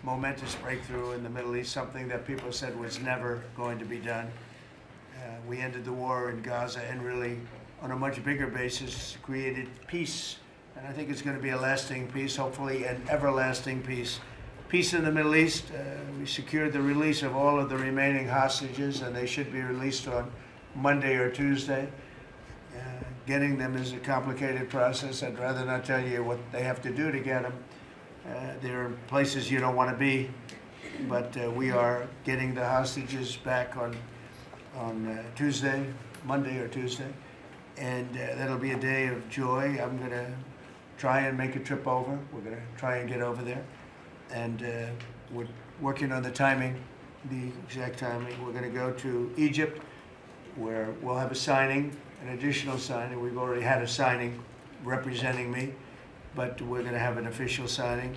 momentous breakthrough in the Middle East, something that people said was never going to be done. We ended the war in Gaza and really, on a much bigger basis, created peace. And I think it's going to be a lasting peace, hopefully an everlasting peace. Peace in the Middle East. We secured the release of all of the remaining hostages, and they should be released on Monday or Tuesday. Getting them is a complicated process. I'd rather not tell you what they have to do to get them. There are places you don't want to be, but we are getting the hostages back on Tuesday, Monday or Tuesday, and that'll be a day of joy. I'm going to try and make a trip over. We're going to try and get over there, and we're working on the timing, the exact timing. We're going to go to Egypt, where we'll have a signing, an additional signing. We've already had a signing representing me, but we're going to have an official signing.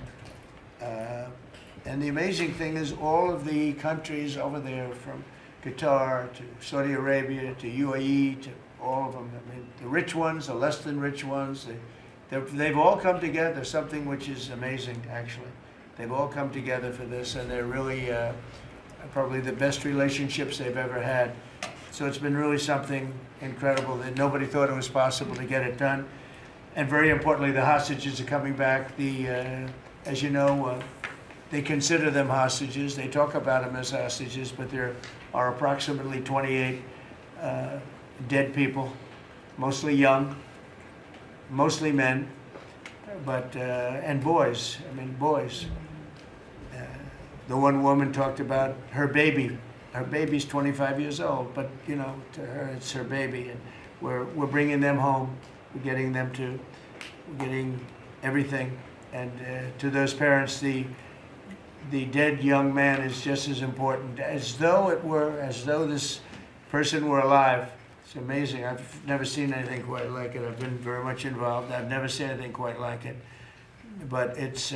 And the amazing thing is all of the countries over there, from Qatar to Saudi Arabia to UAE to all of them, I mean, the rich ones, the less than rich ones, they've all come together, something which is amazing, actually. They've all come together for this, and they're really probably the best relationships they've ever had. So it's been really something incredible that nobody thought it was possible to get it done. And very importantly, the hostages are coming back. As you know, they consider them hostages. They talk about them as hostages, but there are approximately 28 dead people, mostly young, mostly men, but and boys. I mean, boys. The one woman talked about her baby. Her baby's 25 years old, but you know, to her it's her baby, and we're bringing them home. We're getting them to, we're getting everything, and to those parents, the dead young man is just as important, as though this person were alive. It's amazing. I've never seen anything quite like it. I've been very much involved. I've never seen anything quite like it. But it's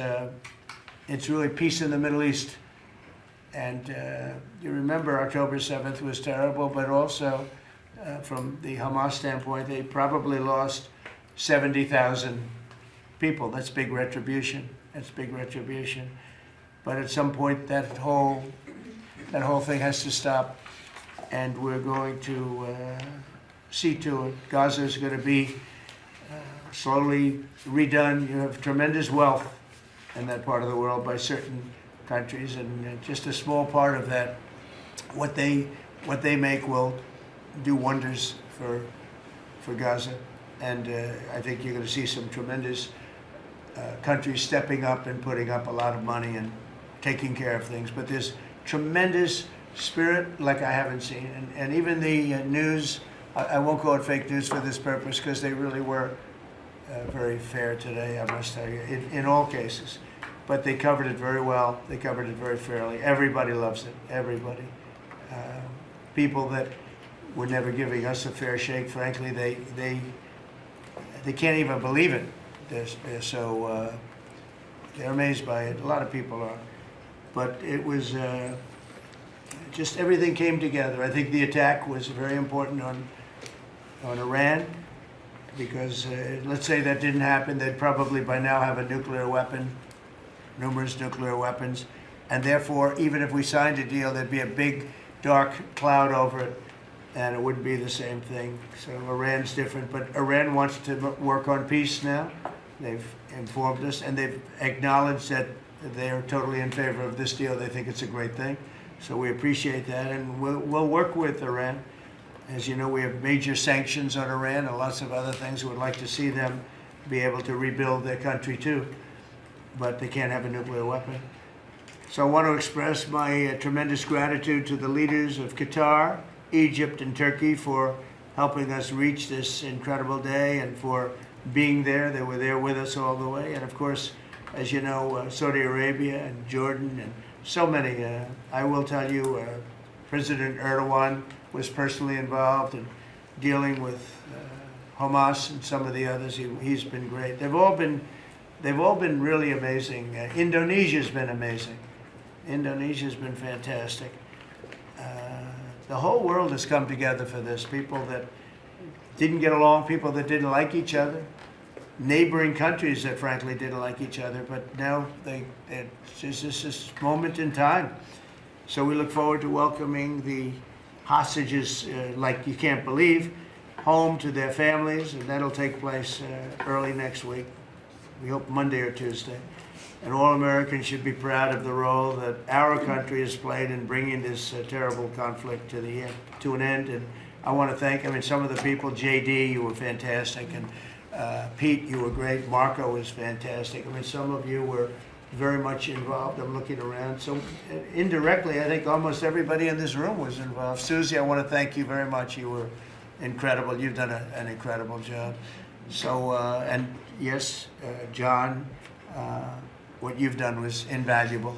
really peace in the Middle East. And you remember October 7th was terrible, but also from the Hamas standpoint, they probably lost 70,000 people. That's big retribution. That's big retribution. But at some point, that whole thing has to stop, and we're going to see to it. Gaza is going to be slowly redone. You have tremendous wealth in that part of the world by certain countries, and just a small part of that, what they make will do wonders for Gaza. And I think you're going to see some tremendous countries stepping up and putting up a lot of money and taking care of things. But there's tremendous spirit like I haven't seen. And even the news, I won't call it fake news for this purpose, because they really were very fair today, I must tell you, in all cases. But they covered it very well. They covered it very fairly. Everybody loves it. Everybody. People that were never giving us a fair shake, frankly, they can't even believe it. They're so they're amazed by it. A lot of people are. But it was just everything came together. I think the attack was very important on Iran, because let's say that didn't happen, they'd probably by now have a nuclear weapon, numerous nuclear weapons, and therefore, even if we signed a deal, there'd be a big dark cloud over it, and it wouldn't be the same thing. So Iran's different, but Iran wants to work on peace now. They've informed us, and they've acknowledged that they are totally in favor of this deal. They think it's a great thing. So we appreciate that, and we'll work with Iran. As you know, we have major sanctions on Iran and lots of other things. We'd like to see them be able to rebuild their country too, but they can't have a nuclear weapon. So I want to express my tremendous gratitude to the leaders of Qatar, Egypt, and Turkey for helping us reach this incredible day and for being there. They were there with us all the way. And of course, as you know, Saudi Arabia and Jordan and so many. I will tell you, President Erdogan was personally involved in dealing with Hamas and some of the others. He's been great. They've all been really amazing. Indonesia's been amazing. Indonesia's been fantastic. The whole world has come together for this. People that didn't get along, people that didn't like each other, neighboring countries that frankly didn't like each other, but now it's just this moment in time. So we look forward to welcoming the hostages, like you can't believe, home to their families, and that'll take place early next week. We hope Monday or Tuesday. And all Americans should be proud of the role that our country has played in bringing this terrible conflict to an end. And I want to thank, some of the people, JD, you were fantastic, and Pete, you were great. Marco was fantastic. Some of you were very much involved. I'm looking around. So indirectly, I think almost everybody in this room was involved. Susie, I want to thank you very much. You were incredible. You've done an incredible job. So, and yes, John, what you've done was invaluable.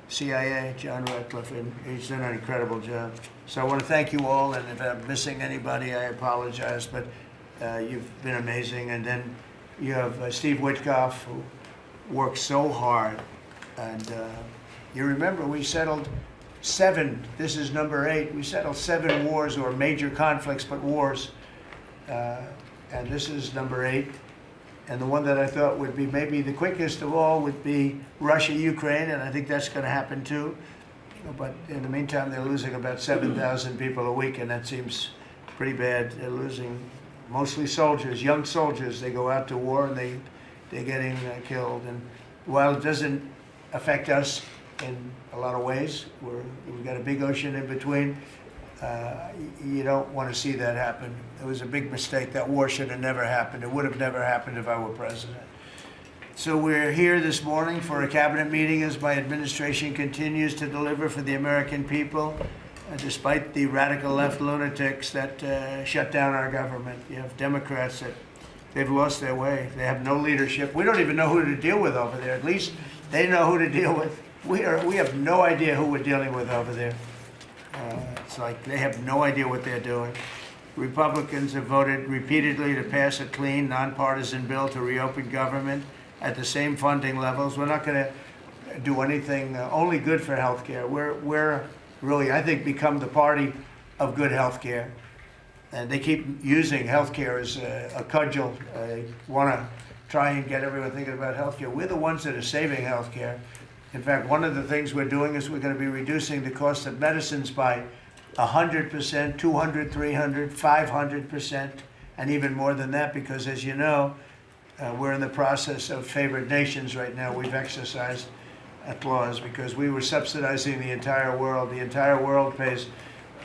CIA, John Ratcliffe, and he's done an incredible job. So I want to thank you all, and if I'm missing anybody, I apologize, but you've been amazing. And then you have Steve Witkoff, who worked so hard. And you remember we settled 7, this is number 8, we settled 7 wars or major conflicts, but wars. And this is number 8. And the one that I thought would be maybe the quickest of all would be Russia-Ukraine, and I think that's going to happen too. But in the meantime, they're losing about 7,000 people a week, and that seems pretty bad. They're losing mostly soldiers, young soldiers. They go out to war, and they're getting killed. And while it doesn't affect us in a lot of ways, we've got a big ocean in between, you don't want to see that happen. It was a big mistake. That war should have never happened. It would have never happened if I were president. So we're here this morning for a cabinet meeting as my administration continues to deliver for the American people, despite the radical left lunatics that shut down our government. You have Democrats that they've lost their way. They have no leadership. We don't even know who to deal with over there. At least they know who to deal with. We have no idea who we're dealing with over there. It's like they have no idea what they're doing. Republicans have voted repeatedly to pass a clean, nonpartisan bill to reopen government at the same funding levels. We're not going to do anything only good for health care. We're really, I think, become the party of good health care. And they keep using health care as a cudgel. They want to try and get everyone thinking about health care. We're the ones that are saving health care. In fact, one of the things we're doing is we're going to be reducing the cost of medicines by 100%, 200, 300, 500%, and even more than that, because as you know, we're in the process of favored nations right now. We've exercised a clause because we were subsidizing the entire world. The entire world pays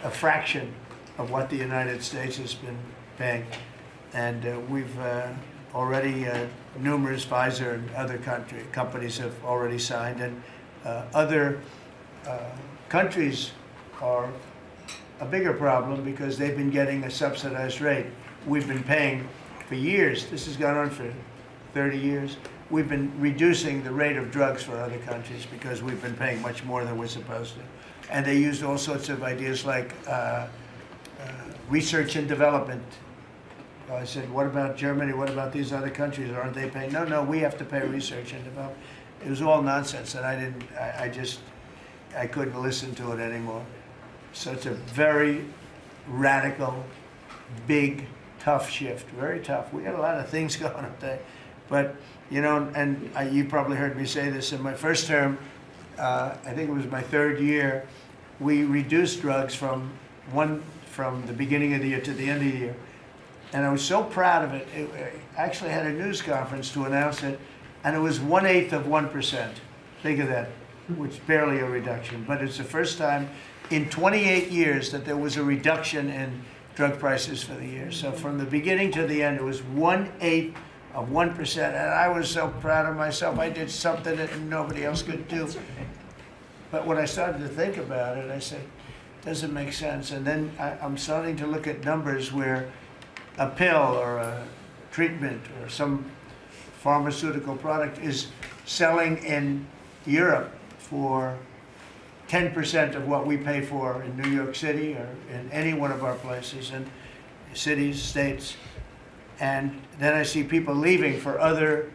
a fraction of what the United States has been paying. And we've already, numerous Pfizer and other companies have already signed, and other countries are a bigger problem because they've been getting a subsidized rate. We've been paying for years. This has gone on for 30 years. We've been reducing the rate of drugs for other countries because we've been paying much more than we're supposed to. And they used all sorts of ideas like research and development. I said, what about Germany? What about these other countries? Aren't they paying? No, we have to pay research and development. It was all nonsense, and I couldn't listen to it anymore. So it's a very radical, big, tough shift, very tough. We got a lot of things going on today. But, you probably heard me say this in my first term, I think it was my 3rd year, we reduced drugs from the beginning of the year to the end of the year. And I was so proud of it. I actually had a news conference to announce it, and it was 1/8 of 1%. Think of that, which is barely a reduction. But it's the first time in 28 years that there was a reduction in drug prices for the year. So from the beginning to the end, it was 1/8 of 1%. And I was so proud of myself. I did something that nobody else could do. But when I started to think about it, I said, doesn't make sense. And then I'm starting to look at numbers where a pill or a treatment or some pharmaceutical product is selling in Europe for 10% of what we pay for in New York City or in any one of our places, and cities, states. And then I see people leaving for other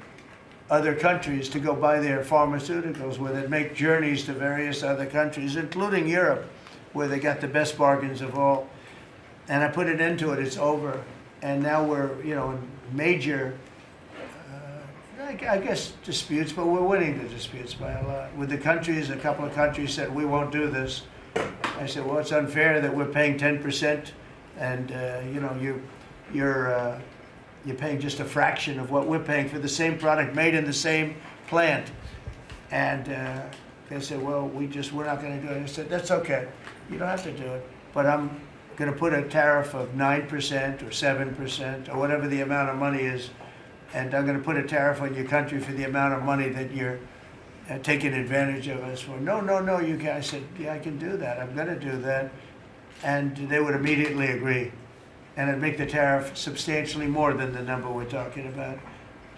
countries to go buy their pharmaceuticals, where they make journeys to various other countries, including Europe, where they got the best bargains of all. And I put an end to it. It's over. And now we're, in major I guess disputes, but we're winning the disputes by a lot. With the countries, a couple of countries said, we won't do this. I said, well, it's unfair that we're paying 10%, and you know, you're paying just a fraction of what we're paying for the same product made in the same plant. And they said, well, we're not going to do it. I said, that's okay. You don't have to do it. But I'm going to put a tariff of 9% or 7% or whatever the amount of money is. And I'm going to put a tariff on your country for the amount of money that you're taking advantage of us for. No, you can't. I said, yeah, I can do that. I'm going to do that. And they would immediately agree. And it'd make the tariff substantially more than the number we're talking about.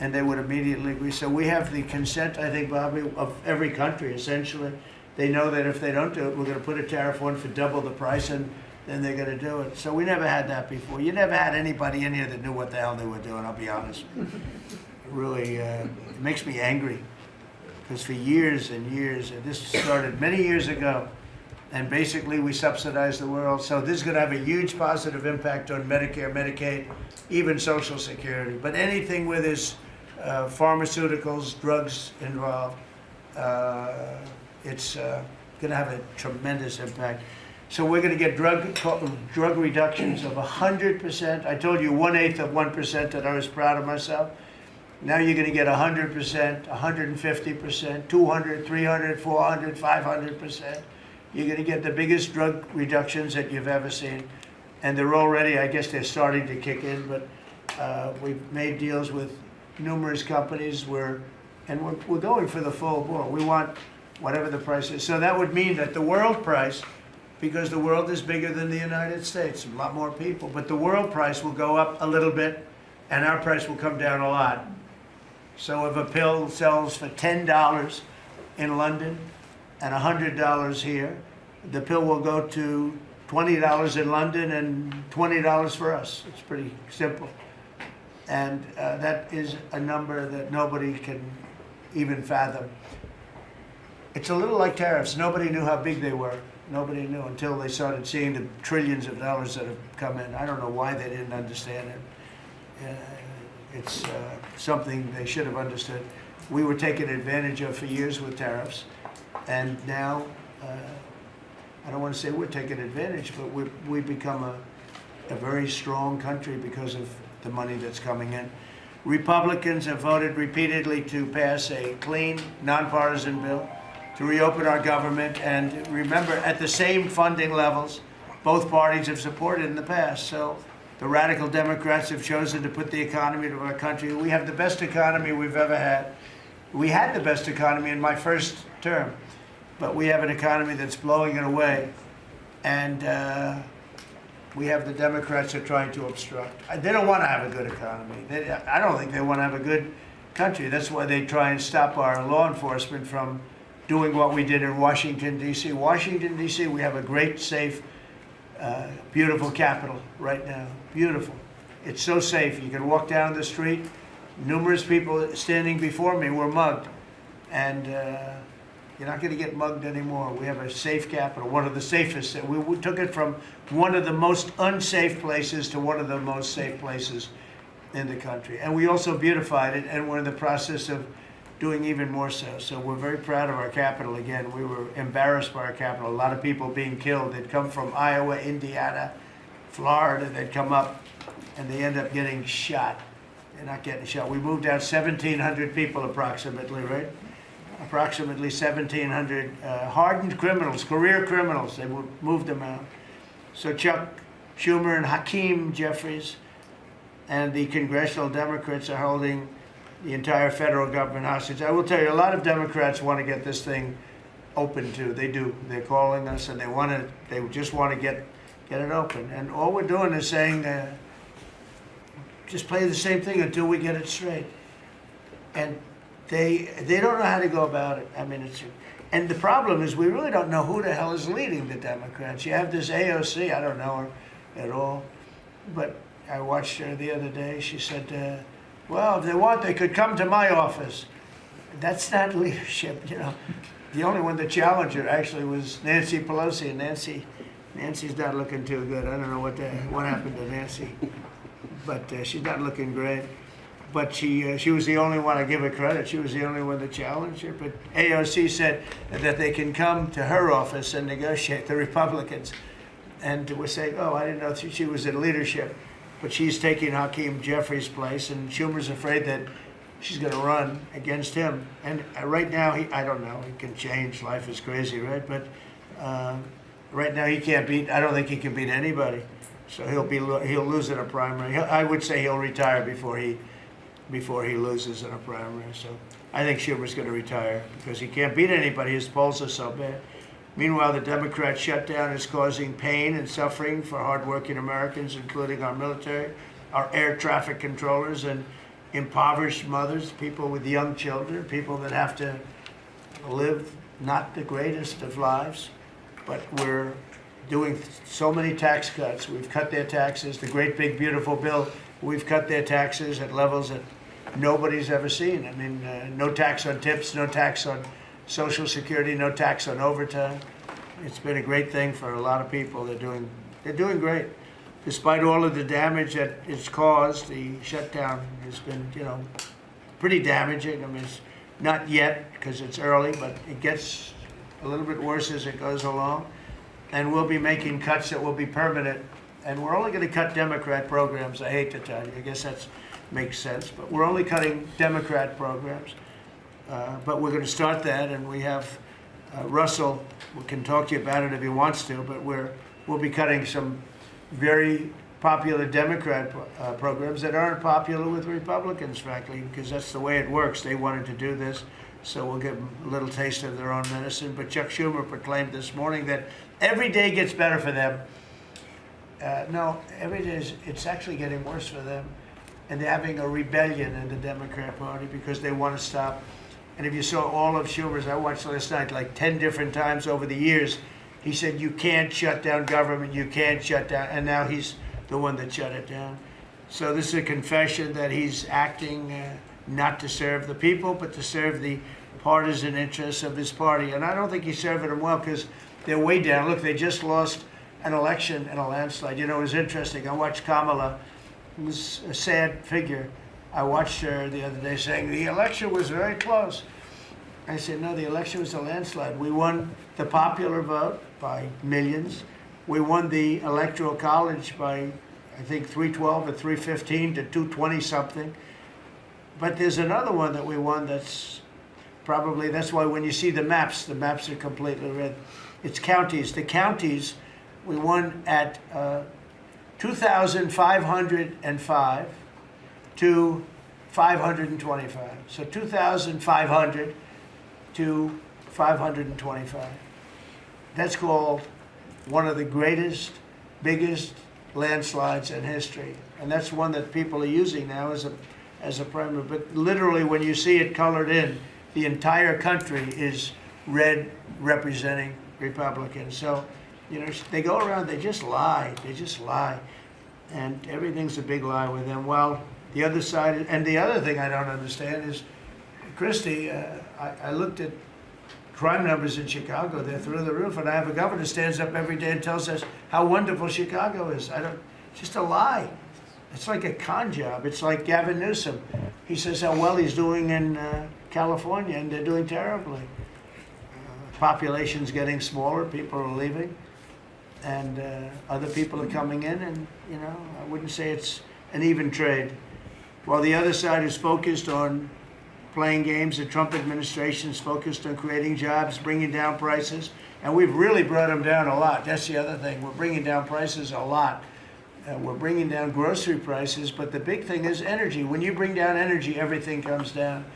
And they would immediately agree. So we have the consent, I think, Bobby, of every country, essentially. They know that if they don't do it, we're going to put a tariff on for double the price, and then they're going to do it. So we never had that before. You never had anybody in here that knew what the hell they were doing, I'll be honest. It really it makes me angry. Because for years and years, and this started many years ago, and basically we subsidize the world. So this is going to have a huge positive impact on Medicare, Medicaid, even Social Security. But anything where there's pharmaceuticals, drugs involved, it's going to have a tremendous impact. So we're going to get drug reductions of 100%. I told you 1/8 of 1% that I was proud of myself. Now you're going to get 100%, 150%, 200, 300, 400, 500%. You're going to get the biggest drug reductions that you've ever seen. And they're already, I guess they're starting to kick in, but we've made deals with numerous companies and we're going for the full board. We want whatever the price is. So that would mean that the world price, because the world is bigger than the United States, a lot more people, but the world price will go up a little bit and our price will come down a lot. So if a pill sells for $10 in London and $100 here, the pill will go to $20 in London and $20 for us. It's pretty simple. And that is a number that nobody can even fathom. It's a little like tariffs. Nobody knew how big they were. Nobody knew until they started seeing the trillions of dollars that have come in. I don't know why they didn't understand it. It's something they should have understood. We were taken advantage of for years with tariffs, and now, I don't want to say we're taking advantage, but we've become a very strong country because of the money that's coming in. Republicans have voted repeatedly to pass a clean, nonpartisan bill to reopen our government, and remember, at the same funding levels, both parties have supported in the past. So the radical Democrats have chosen to put the economy of our country. We have the best economy we've ever had. We had the best economy in my first term, but we have an economy that's blowing it away, and we have the Democrats that are trying to obstruct. They don't want to have a good economy. I don't think they want to have a good country. That's why they try and stop our law enforcement from doing what we did in Washington, D.C. Washington, D.C., we have a great, safe, beautiful capital right now. Beautiful. It's so safe. You can walk down the street. Numerous people standing before me were mugged. And you're not going to get mugged anymore. We have a safe capital, one of the safest. We took it from one of the most unsafe places to one of the most safe places in the country. And we also beautified it, and we're in the process of doing even more so. So we're very proud of our capital. Again, we were embarrassed by our capital. A lot of people being killed. They'd come from Iowa, Indiana, Florida. They'd come up, and they end up getting shot. They're not getting shot. We moved out 1,700 people approximately, right? Approximately 1,700 hardened criminals, career criminals. They moved them out. So Chuck Schumer and Hakeem Jeffries and the congressional Democrats are holding the entire federal government hostage. I will tell you, a lot of Democrats want to get this thing open too. They do. They're calling us, and they just want to get it open. And all we're doing is saying, just play the same thing until we get it straight. And they don't know how to go about it. I mean, and the problem is we really don't know who the hell is leading the Democrats. You have this AOC, I don't know her at all, but I watched her the other day. She said, well, if they want, they could come to my office. That's not leadership, you know. The only one that challenged her actually was Nancy Pelosi, and Nancy's not looking too good. I don't know what happened to Nancy, but she's not looking great. but she was the only one, I give her credit, she was the only one that challenged her. But AOC said that they can come to her office and negotiate, the Republicans. And we're saying, oh, I didn't know she was in leadership. But she's taking Hakeem Jeffries' place, and Schumer's afraid that she's going to run against him. And right now, I don't know, he can change, life is crazy, right? But right now he can't beat, I don't think he can beat anybody. So he'll lose in a primary. I would say he'll retire before he loses in a primary. So I think Schumer's going to retire because he can't beat anybody. His polls are so bad. Meanwhile, the Democrat shutdown is causing pain and suffering for hardworking Americans, including our military, our air traffic controllers, and impoverished mothers, people with young children, people that have to live not the greatest of lives. But we're doing so many tax cuts. We've cut their taxes. The great big beautiful bill, we've cut their taxes at levels that nobody's ever seen. I mean, no tax on tips, no tax on Social Security, no tax on overtime. It's been a great thing for a lot of people. They're doing great. Despite all of the damage that it's caused, the shutdown has been, pretty damaging. I mean, it's not yet because it's early, but it gets a little bit worse as it goes along. And we'll be making cuts that will be permanent. And we're only going to cut Democrat programs. I hate to tell you. I guess that makes sense. But we're only cutting Democrat programs. But we're going to start that, and we have Russell, who can talk to you about it if he wants to, but we'll be cutting some very popular Democrat programs that aren't popular with Republicans, frankly, because that's the way it works. They wanted to do this, so we'll give them a little taste of their own medicine. But Chuck Schumer proclaimed this morning that every day gets better for them. No, every day it's actually getting worse for them. And they're having a rebellion in the Democrat Party because they want to stop. And if you saw all of Schumer's, I watched last night like 10 different times over the years, he said, you can't shut down government, you can't shut down, and now he's the one that shut it down. So this is a confession that he's acting not to serve the people, but to serve the partisan interests of his party. And I don't think he's serving them well because they're way down. Look, they just lost an election in a landslide. It was interesting. I watched Kamala, who was a sad figure. I watched her the other day saying the election was very close. I said, no, the election was a landslide. We won the popular vote by millions. We won the Electoral College by, I think, 312 or 315 to 220 something. But there's another one that we won that's why when you see the maps are completely red. It's counties. The counties, we won at 2,505 to 525. So 2,500 to 525. That's called one of the greatest, biggest landslides in history. And that's one that people are using now as a primary. But literally, when you see it colored in, the entire country is red representing Republicans. So, they go around, they just lie. They just lie. And everything's a big lie with them. Well, the other side, and the other thing I don't understand is, Christie, I looked at crime numbers in Chicago. They're through the roof, and I have a governor who stands up every day and tells us how wonderful Chicago is. It's just a lie. It's like a con job. It's like Gavin Newsom. He says how well he's doing in California, and they're doing terribly. Population's getting smaller, people are leaving, and other people are coming in, and, I wouldn't say it's an even trade. While the other side is focused on playing games, the Trump administration's focused on creating jobs, bringing down prices, and we've really brought them down a lot. That's the other thing. We're bringing down prices a lot. We're bringing down grocery prices, but the big thing is energy. When you bring down energy, everything comes down,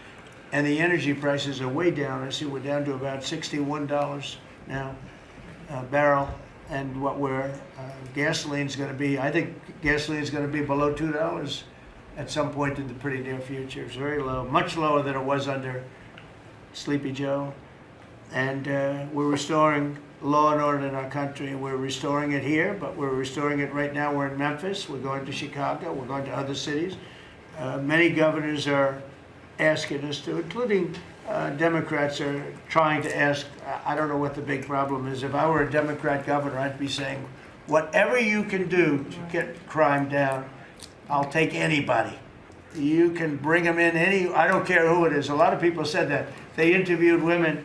and the energy prices are way down. I see we're down to about $61 now a barrel, and gasoline's going to be, I think gasoline's going to be below $2 at some point in the pretty near future. It's very low, much lower than it was under Sleepy Joe. And we're restoring law and order in our country. We're restoring it here, but we're restoring it right now. We're in Memphis. We're going to Chicago. We're going to other cities. Many governors are asking us to, including Democrats are trying to ask. I don't know what the big problem is. If I were a Democrat governor, I'd be saying, whatever you can do to get crime down, I'll take anybody. You can bring them in I don't care who it is. A lot of people said that. They interviewed women,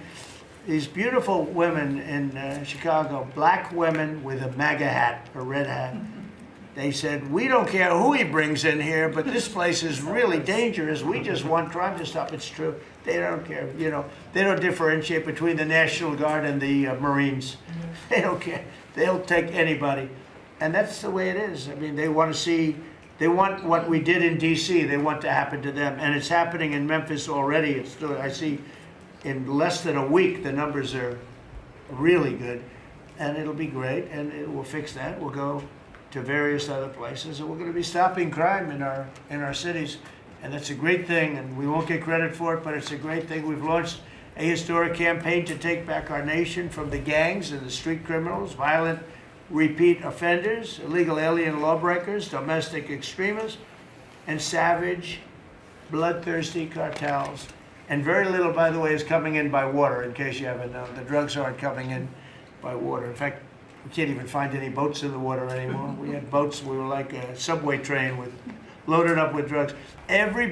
these beautiful women in Chicago, black women with a MAGA hat, a red hat. They said, we don't care who he brings in here, but this place is really dangerous. We just want crime to stop. It's true. They don't care. You know, they don't differentiate between the National Guard and the Marines. They don't care. They'll take anybody. And that's the way it is. I mean, they want what we did in D.C., they want to happen to them. And it's happening in Memphis already. I see in less than a week, the numbers are really good. And it'll be great, and we'll fix that. We'll go to various other places, and we're going to be stopping crime in our cities, and that's a great thing, and we won't get credit for it, but it's a great thing. We've launched a historic campaign to take back our nation from the gangs and the street criminals, violent repeat offenders, illegal alien lawbreakers, domestic extremists, and savage, bloodthirsty cartels. And very little, by the way, is coming in by water, in case you haven't known. The drugs aren't coming in by water. In fact, we can't even find any boats in the water anymore. We had boats, we were like a subway train loaded up with drugs. Every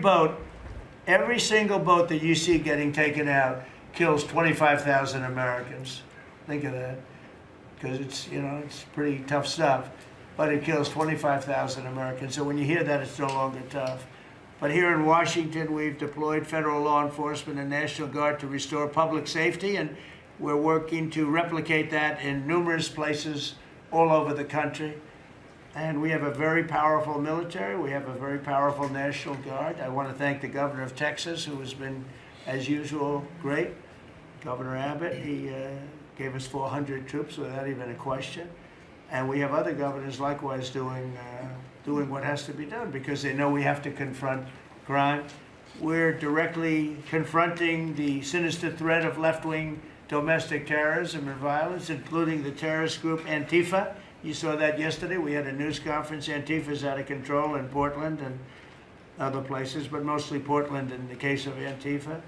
single boat that you see getting taken out kills 25,000 Americans. Think of that. Because it's pretty tough stuff. But it kills 25,000 Americans. So when you hear that, it's no longer tough. But here in Washington, we've deployed federal law enforcement and National Guard to restore public safety, and we're working to replicate that in numerous places all over the country. And we have a very powerful military. We have a very powerful National Guard. I want to thank the governor of Texas, who has been, as usual, great. Governor Abbott, he gave us 400 troops without even a question. And we have other governors likewise doing what has to be done, because they know we have to confront crime. We're directly confronting the sinister threat of left-wing domestic terrorism and violence, including the terrorist group Antifa. You saw that yesterday. We had a news conference. Antifa's out of control in Portland and other places, but mostly Portland in the case of Antifa.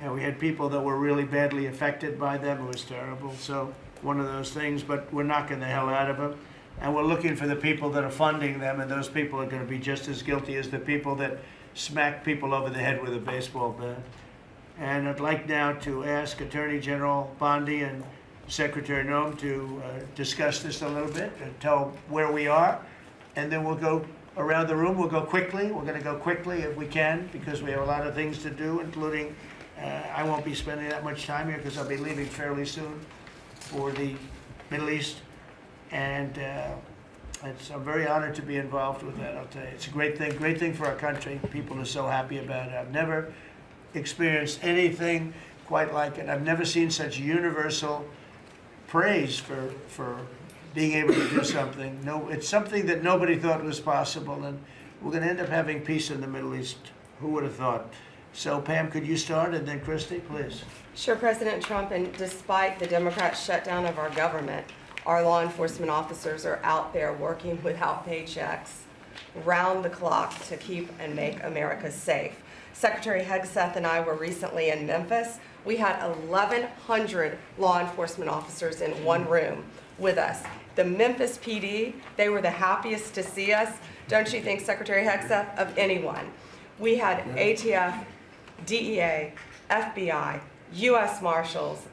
And we had people that were really badly affected by them. It was terrible. So one of those things, but we're knocking the hell out of them. And we're looking for the people that are funding them, and those people are going to be just as guilty as the people that smack people over the head with a baseball bat. And I'd like now to ask Attorney General Bondi and Secretary Noem to discuss this a little bit and tell where we are. And then we'll go around the room. We'll go quickly. We're going to go quickly if we can, because we have a lot of things to do, including I won't be spending that much time here because I'll be leaving fairly soon for the Middle East. And I'm very honored to be involved with that, I'll tell you. It's a great thing for our country. People are so happy about it. I've never experienced anything quite like it. I've never seen such universal praise for being able to do something. No, it's something that nobody thought was possible, and we're going to end up having peace in the Middle East. Who would have thought? So, Pam, could you start, and then Christy, please. Sure, President Trump, and despite the Democrat shutdown of our government, our law enforcement officers are out there working without paychecks, round the clock, to keep and make America safe. Secretary Hegseth and I were recently in Memphis. We had 1,100 law enforcement officers in one room with us. The Memphis PD, they were the happiest to see us, don't you think, Secretary Hegseth, of anyone. We had ATF, DEA, FBI, U.S. Marshals.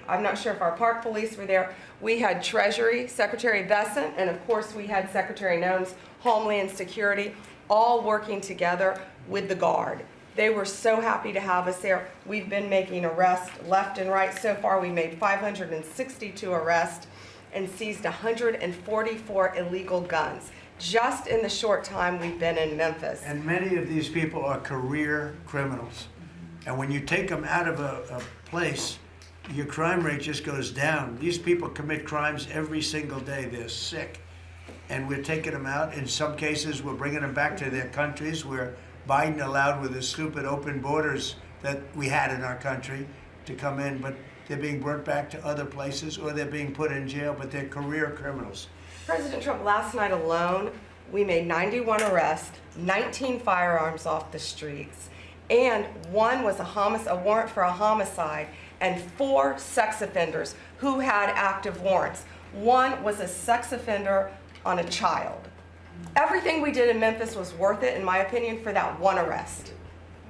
I'm not sure if our park police were there. We had Treasury, Secretary Bessent, and of course we had Secretary Noem's Homeland Security, all working together with the Guard. They were so happy to have us there. We've been making arrests left and right. So far, we made 562 arrests and seized 144 illegal guns, just in the short time we've been in Memphis. And many of these people are career criminals. And when you take them out of a place, your crime rate just goes down. These people commit crimes every single day. They're sick. And we're taking them out. In some cases, we're bringing them back to their countries where Biden allowed, with the stupid open borders that we had in our country, to come in. But they're being brought back to other places, or they're being put in jail, but they're career criminals. President Trump, last night alone, we made 91 arrests, 19 firearms off the streets, and one was a warrant for a homicide, and 4 sex offenders who had active warrants. One was a sex offender on a child. Everything we did in Memphis was worth it, in my opinion, for that one arrest.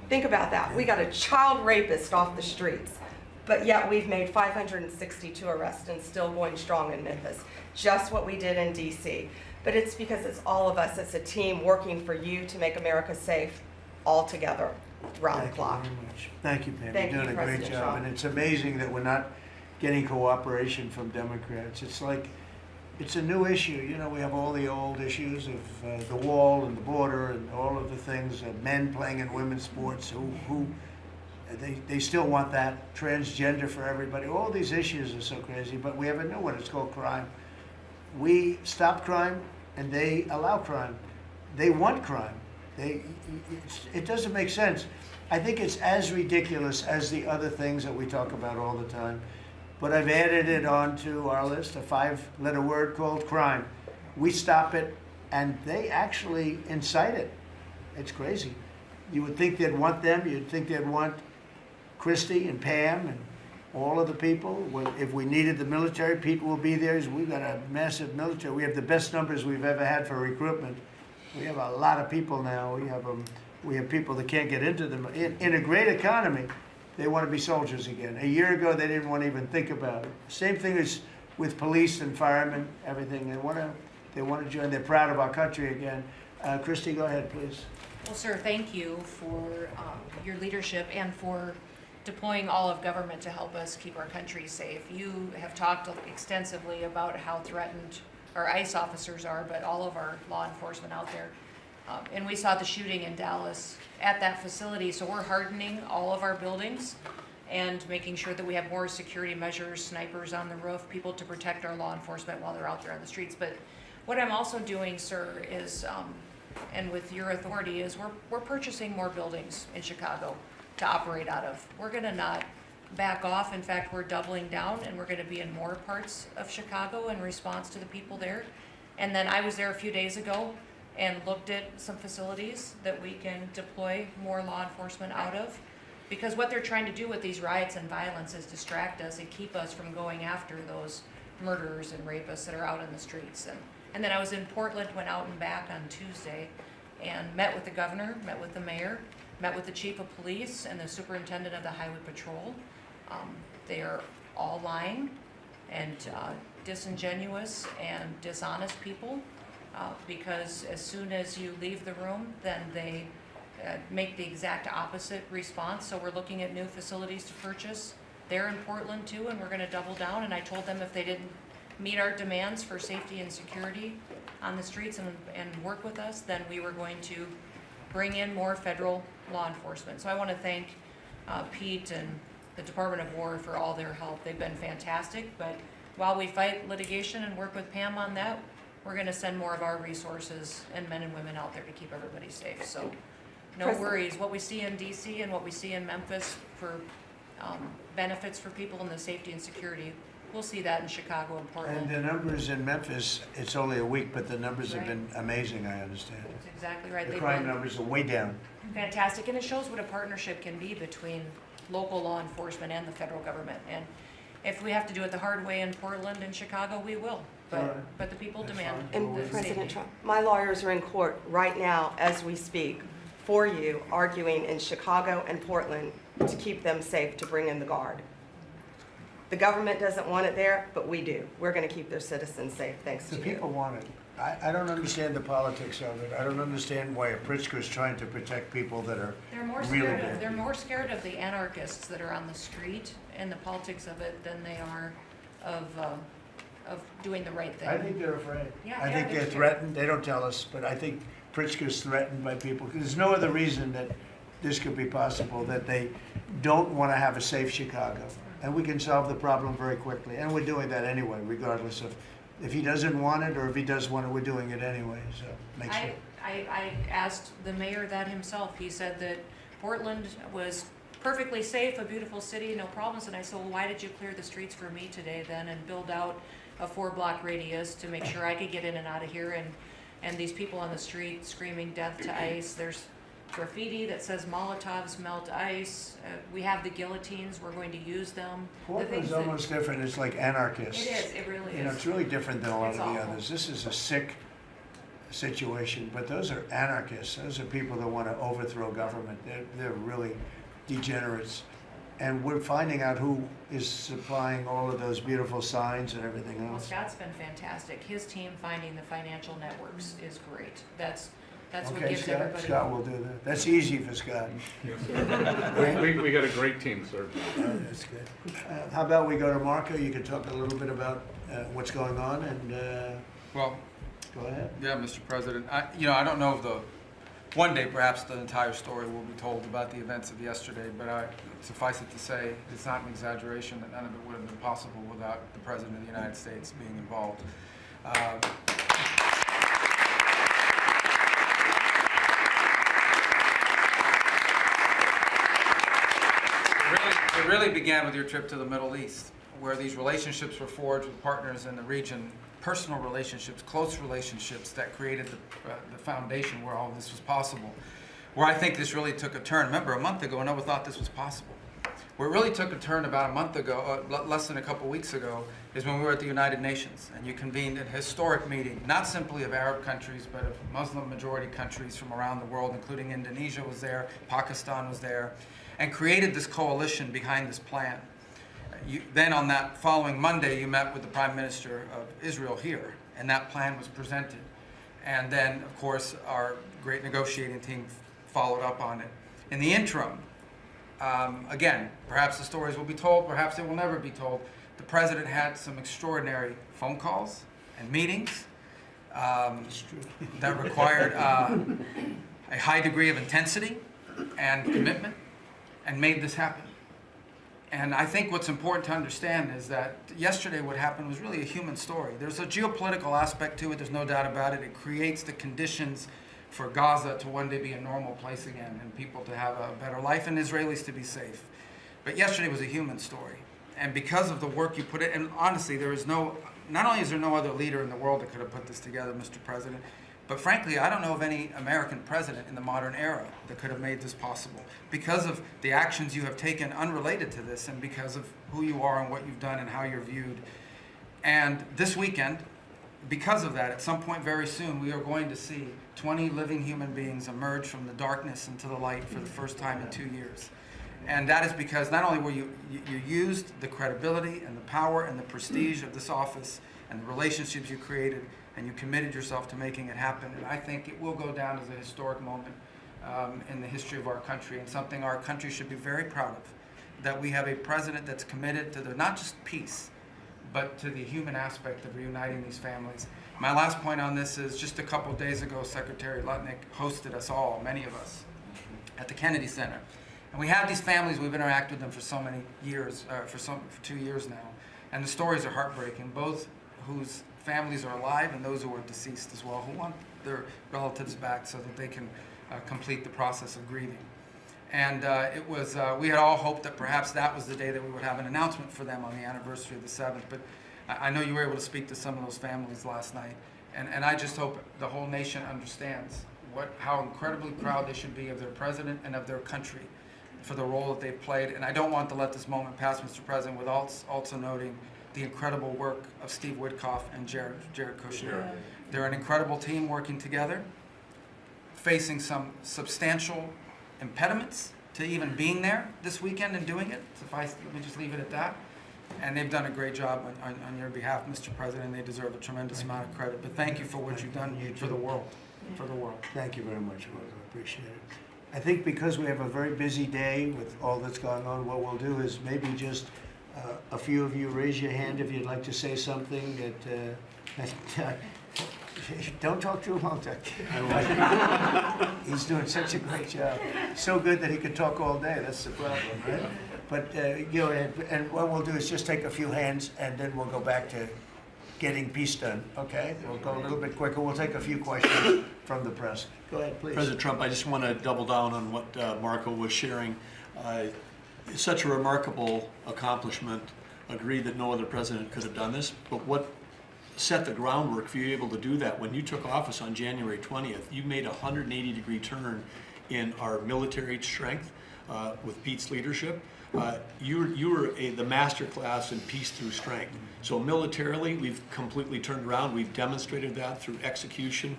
Think about that. We got a child rapist off the streets, but yet we've made 562 arrests and still going strong in Memphis. Just what we did in DC. But it's because it's all of us. It's a team working for you to make America safe all together, round the clock. Thank you very much. Thank you, Pam. Thank You're you, doing a great President job. Trump. And it's amazing that we're not getting cooperation from Democrats. It's like, it's a new issue. You know, we have all the old issues of the wall and the border and all of the things, men playing in women's sports they still want that, transgender for everybody. All these issues are so crazy, but we have a new one. It's called crime. We stop crime and they allow crime. They want crime. It doesn't make sense. I think it's as ridiculous as the other things that we talk about all the time. But I've added it onto our list, a 5-letter word called crime. We stop it, and they actually incite it. It's crazy. You would think they'd want them. You'd think they'd want Christy and Pam and all of the people. If we needed the military, Pete will be there. We've got a massive military. We have the best numbers we've ever had for recruitment. We have a lot of people now. We have people that can't get into them. In a great economy, they want to be soldiers again. A year ago, they didn't want to even think about it. Same thing as with police and firemen, everything. They want to join. They're proud of our country again. Christy, go ahead, please. Well, sir, thank you for your leadership and for deploying all of government to help us keep our country safe. You have talked extensively about how threatened our ICE officers are, but all of our law enforcement out there. And we saw the shooting in Dallas at that facility, so we're hardening all of our buildings and making sure that we have more security measures, snipers on the roof, people to protect our law enforcement while they're out there on the streets. But what I'm also doing, sir, is, and with your authority, is we're purchasing more buildings in Chicago to operate out of. We're gonna not back off. In fact, we're doubling down, and we're gonna be in more parts of Chicago in response to the people there. And then I was there a few days ago and looked at some facilities that we can deploy more law enforcement out of. Because what they're trying to do with these riots and violence is distract us and keep us from going after those murderers and rapists that are out in the streets. And then I was in Portland, went out and back on Tuesday and met with the governor, met with the mayor, met with the chief of police and the superintendent of the highway patrol. They are all lying and disingenuous and dishonest people. Because as soon as you leave the room, then they make the exact opposite response. So we're looking at new facilities to purchase. They're in Portland too, and we're gonna double down. And I told them if they didn't meet our demands for safety and security on the streets and work with us, then we were going to bring in more federal law enforcement. So I wanna thank Pete and the Department of War for all their help. They've been fantastic, but while we fight litigation and work with Pam on that, we're gonna send more of our resources and men and women out there to keep everybody safe. So no worries. What we see in DC and what we see in Memphis for benefits for people in the safety and security, we'll see that in Chicago and Portland. And the numbers in Memphis, it's only a week, but the numbers have Right. been amazing, I understand. That's exactly right. The They've crime been numbers are way down. fantastic, and it shows what a partnership can be between local law enforcement and the federal government. And if we have to do it the hard way in Portland and Chicago, we will. But the people That's demand fine. And the President safety. Trump, my lawyers are in court right now as we speak for you, arguing in Chicago and Portland to keep them safe, to bring in the guard. The government doesn't want it there, but we do. We're going to keep their citizens safe, thanks The to people you. want it. I don't understand the politics of it. I don't understand why a Pritzker is trying to protect people that are They're more really scared bad. of, they're more scared of the anarchists that are on the street and the politics of it than they are of doing the right thing. I think they're afraid. Yeah, I yeah, think they're they're scared. threatened. They don't tell us, but I think Pritzker's threatened by people. There's no other reason that this could be possible, that they don't want to have a safe Chicago. And we can solve the problem very quickly. And we're doing that anyway, regardless of if he doesn't want it or if he does want it, we're doing it anyway. So make sure. I asked the mayor that himself. He said that Portland was perfectly safe, a beautiful city, no problems. And I said, well, why did you clear the streets for me today then and build out a 4-block radius to make sure I could get in and out of here? And these people on the street screaming death to ICE. There's graffiti that says Molotovs melt ice. We have the guillotines. We're going to use them. Portland's almost different. It's like anarchists. It is. It really is. You know, it's really different than a lot It's of the awful. others. This is a sick situation, but those are anarchists. Those are people that want to overthrow government. They're really degenerates. And we're finding out who is supplying all of those beautiful signs and everything Well, else. Scott's been fantastic. His team finding the financial networks is great. That's what Okay, gives everybody. Scott will do that. That's easy for Scott. We got a great team, sir. That's good. How about we go to Marco? You can talk a little bit about what's going on, and Well, go ahead. yeah, Mr. President, I don't know if one day perhaps the entire story will be told about the events of yesterday, but suffice it to say, it's not an exaggeration that none of it would have been possible without the President of the United States being involved. It really began with your trip to the Middle East, where these relationships were forged with partners in the region, personal relationships, close relationships that created the foundation where all of this was possible. Where I think this really took a turn. Remember, a month ago, no one thought this was possible. Where it really took a turn about a month ago, less than a couple weeks ago, is when we were at the United Nations, and you convened a historic meeting, not simply of Arab countries, but of Muslim-majority countries from around the world, including Indonesia was there, Pakistan was there, and created this coalition behind this plan. Then on that following Monday, you met with the Prime Minister of Israel here, and that plan was presented. And then, of course, our great negotiating team followed up on it. In the interim, again, perhaps the stories will be told, perhaps they will never be told. The President had some extraordinary phone calls and meetings that required a high degree of intensity and commitment, and made this happen. And I think what's important to understand is that yesterday what happened was really a human story. There's a geopolitical aspect to it, there's no doubt about it. It creates the conditions for Gaza to one day be a normal place again, and people to have a better life, and Israelis to be safe. But yesterday was a human story. And because of the work you put in, and honestly, not only is there no other leader in the world that could have put this together, Mr. President, but frankly, I don't know of any American president in the modern era that could have made this possible. Because of the actions you have taken unrelated to this, and because of who you are and what you've done and how you're viewed. And this weekend, because of that, at some point very soon, we are going to see 20 living human beings emerge from the darkness into the light for the first time in 2 years. And that is because not only were you used the credibility and the power and the prestige of this office and the relationships you created, and you committed yourself to making it happen. And I think it will go down as a historic moment in the history of our country, and something our country should be very proud of, that we have a president that's committed to not just peace, but to the human aspect of reuniting these families. My last point on this is just a couple days ago, Secretary Lutnick hosted us all, many of us, at the Kennedy Center. And we have these families, we've interacted with them for so many years, for 2 years now. And the stories are heartbreaking, both whose families are alive and those who are deceased as well, who want their relatives back so that they can complete the process of grieving. And we had all hoped that perhaps that was the day that we would have an announcement for them on the anniversary of the 7th, but I know you were able to speak to some of those families last night, and I just hope the whole nation understands how incredibly proud they should be of their president and of their country for the role that they've played. And I don't want to let this moment pass, Mr. President, without also noting the incredible work of Steve Witkoff and Jared Kushner. Yeah. They're an incredible team working together, facing some substantial impediments to even being there this weekend and doing it. Let me just leave it at that. And they've done a great job on your behalf, Mr. President, and they deserve a tremendous amount of credit. But thank you for what you've done for the world. For the world. Thank you very much, Marco. I appreciate it. I think because we have a very busy day with all that's going on, what we'll do is maybe just a few of you raise your hand if you'd like to say something that don't talk too long, Doug. He's doing such a great job. So good that he could talk all day. That's the problem, right? But and what we'll do is just take a few hands, and then we'll go back to getting peace done. Okay? We'll go a little bit quicker. We'll take a few questions from the press. Go ahead, please. President Trump, I just want to double down on what Marco was sharing. It's such a remarkable accomplishment. Agree that no other president could have done this, but what set the groundwork for you able to do that? When you took office on January 20th, you made a 180-degree turn in our military strength, with Pete's leadership. You were the master class in peace through strength. So militarily, we've completely turned around. We've demonstrated that through execution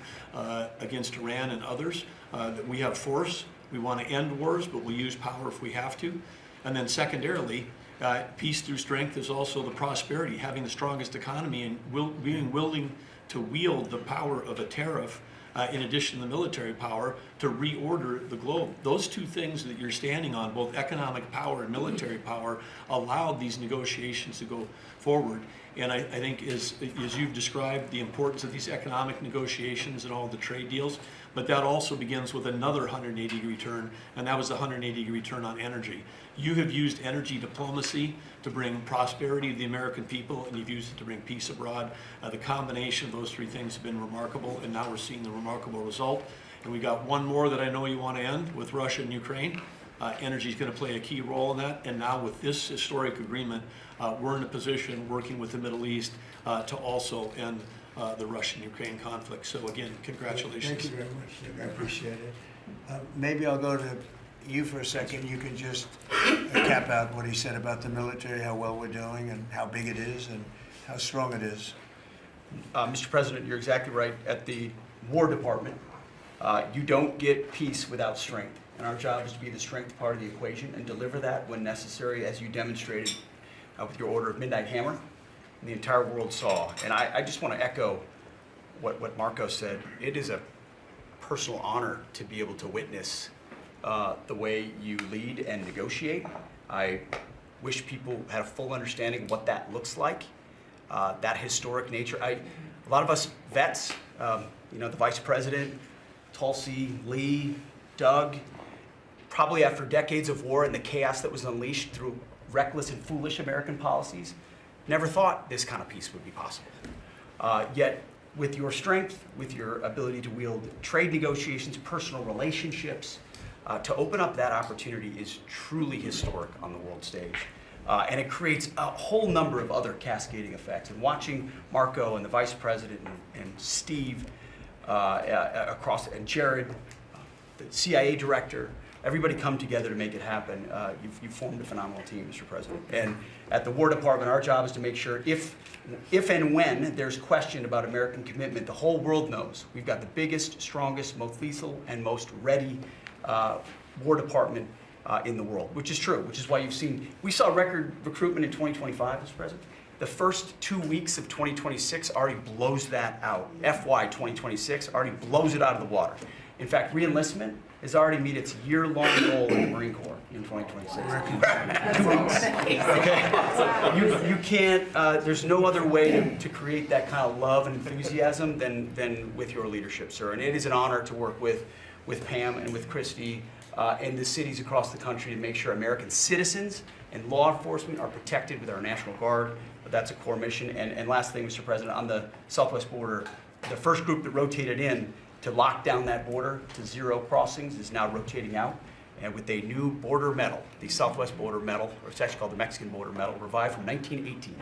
against Iran and others, that we have force. We want to end wars, but we'll use power if we have to. And then secondarily, peace through strength is also the prosperity, having the strongest economy and being willing to wield the power of a tariff in addition to the military power to reorder the globe. Those two things that you're standing on, both economic power and military power, allowed these negotiations to go forward. And I think as you've described the importance of these economic negotiations and all the trade deals, but that also begins with another 180-degree turn, and that was the 180-degree turn on energy. You have used energy diplomacy to bring prosperity to the American people, and you've used it to bring peace abroad. The combination of those three things have been remarkable, and now we're seeing the remarkable result. And we got one more that I know you want to end with Russia and Ukraine. Energy is going to play a key role in that, and now with this historic agreement, we're in a position working with the Middle East to also end the Russian-Ukraine conflict. So again, congratulations. Thank you very much, Dick. I appreciate it. Maybe I'll go to you for a second. You can just cap out what he said about the military, how well we're doing, and how big it is, and how strong it is. Mr. President, you're exactly right. At the War Department, you don't get peace without strength. And our job is to be the strength part of the equation and deliver that when necessary, as you demonstrated with your Order of Midnight Hammer. And the entire world saw. And I just want to echo what Marco said. It is a personal honor to be able to witness the way you lead and negotiate. I wish people had a full understanding of what that looks like, that historic nature. A lot of us vets, the Vice President, Tulsi, Lee, Doug, probably after decades of war and the chaos that was unleashed through reckless and foolish American policies, never thought this kind of peace would be possible. Yet, with your strength, with your ability to wield trade negotiations, personal relationships, to open up that opportunity is truly historic on the world stage. And it creates a whole number of other cascading effects. And watching Marco and the Vice President and Steve and Jared, the CIA director, everybody come together to make it happen. You've formed a phenomenal team, Mr. President. And at the War Department, our job is to make sure if and when there's question about American commitment, the whole world knows we've got the biggest, strongest, most lethal, and most ready War Department in the world, which is true, which is why we saw record recruitment in 2025, Mr. President. The first 2 weeks of 2026 already blows that out. FY 2026 already blows it out of the water. In fact, re-enlistment has already met its year-long goal in the Marine Corps in 2026. 2 weeks. Okay. You can't. There's no other way to create that kind of love and enthusiasm than with your leadership, sir. And it is an honor to work with Pam and with Christy and the cities across the country to make sure American citizens and law enforcement are protected with our National Guard. But that's a core mission. And last thing, Mr. President, on the southwest border, the first group that rotated in to lock down that border to 0 crossings is now rotating out, and with a new border medal, the Southwest Border Medal, or it's actually called the Mexican Border Medal, revived from 1918,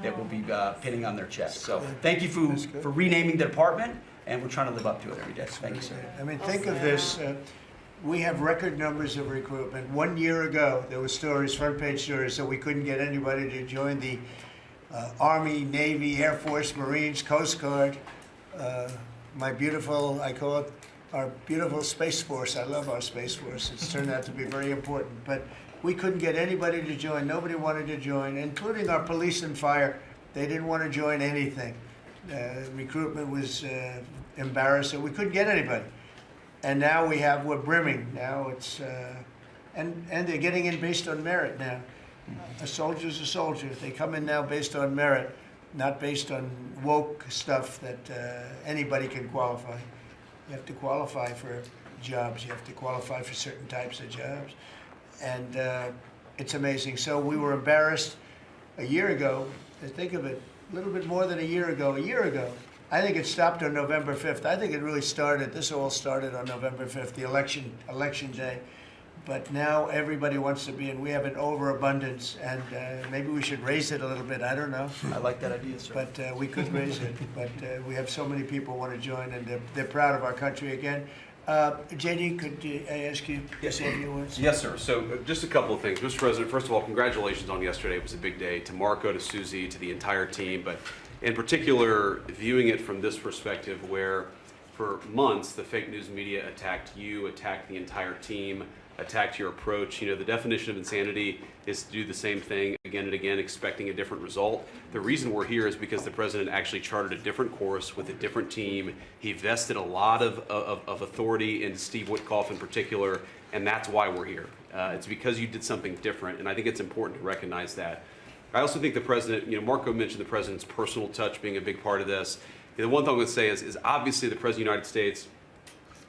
that will be pinning on their chest. So thank you for renaming the department, and we're trying to live up to it every day. Thank you, sir. I mean, think of this. We have record numbers of recruitment. 1 year ago, there were stories, front-page stories, that we couldn't get anybody to join the Army, Navy, Air Force, Marines, Coast Guard. My beautiful, I call it our beautiful Space Force. I love our Space Force. It's turned out to be very important. But we couldn't get anybody to join. Nobody wanted to join, including our police and fire. They didn't want to join anything. Recruitment was embarrassing. We couldn't get anybody. And now we're brimming. Now it's, and they're getting in based on merit now. A soldier's a soldier. They come in now based on merit, not based on woke stuff that anybody can qualify. You have to qualify for jobs. You have to qualify for certain types of jobs. And it's amazing. So we were embarrassed a year ago. Think of it, a little bit more than a year ago. I think it stopped on November 5th. I think it really started, this all started on November 5th, the election day. But now everybody wants to be, and we have an overabundance, and maybe we should raise it a little bit. I don't know. I like that idea, sir. But we could raise it. But we have so many people want to join, and they're proud of our country again. JD, could I ask you to say a few words? Yes, sir. So just a couple of things. Mr. President, first of all, congratulations on yesterday. It was a big day to Marco, to Susie, to the entire team, but in particular, viewing it from this perspective where for months the fake news media attacked you, attacked the entire team, attacked your approach. You know, the definition of insanity is to do the same thing again and again, expecting a different result. The reason we're here is because the president actually charted a different course with a different team. He vested a lot of authority in Steve Witkoff in particular, and that's why we're here. It's because you did something different, and I think it's important to recognize that. I also think the president, you know, Marco mentioned the president's personal touch being a big part of this. You know, the one thing I would say is obviously the president of the United States,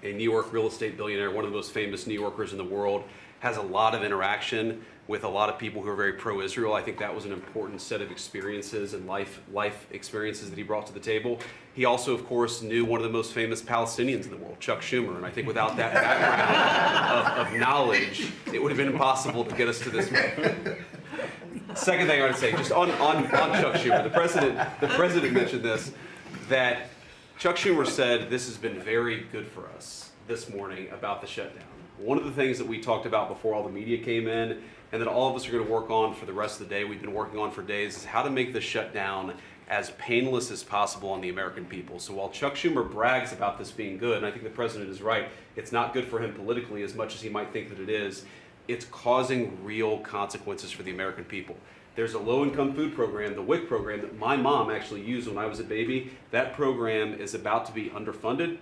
a New York real estate billionaire, one of the most famous New Yorkers in the world, has a lot of interaction with a lot of people who are very pro-Israel. I think that was an important set of experiences and life experiences that he brought to the table. He also, of course, knew one of the most famous Palestinians in the world, Chuck Schumer, and I think without that background of knowledge, it would have been impossible to get us to this point. Second thing I want to say, just on Chuck Schumer, the president mentioned this, that Chuck Schumer said this has been very good for us this morning about the shutdown. One of the things that we talked about before all the media came in, and that all of us are going to work on for the rest of the day, we've been working on for days, is how to make the shutdown as painless as possible on the American people. So while Chuck Schumer brags about this being good, and I think the president is right, it's not good for him politically as much as he might think that it is, it's causing real consequences for the American people. There's a low-income food program, the WIC program, that my mom actually used when I was a baby. That program is about to be underfunded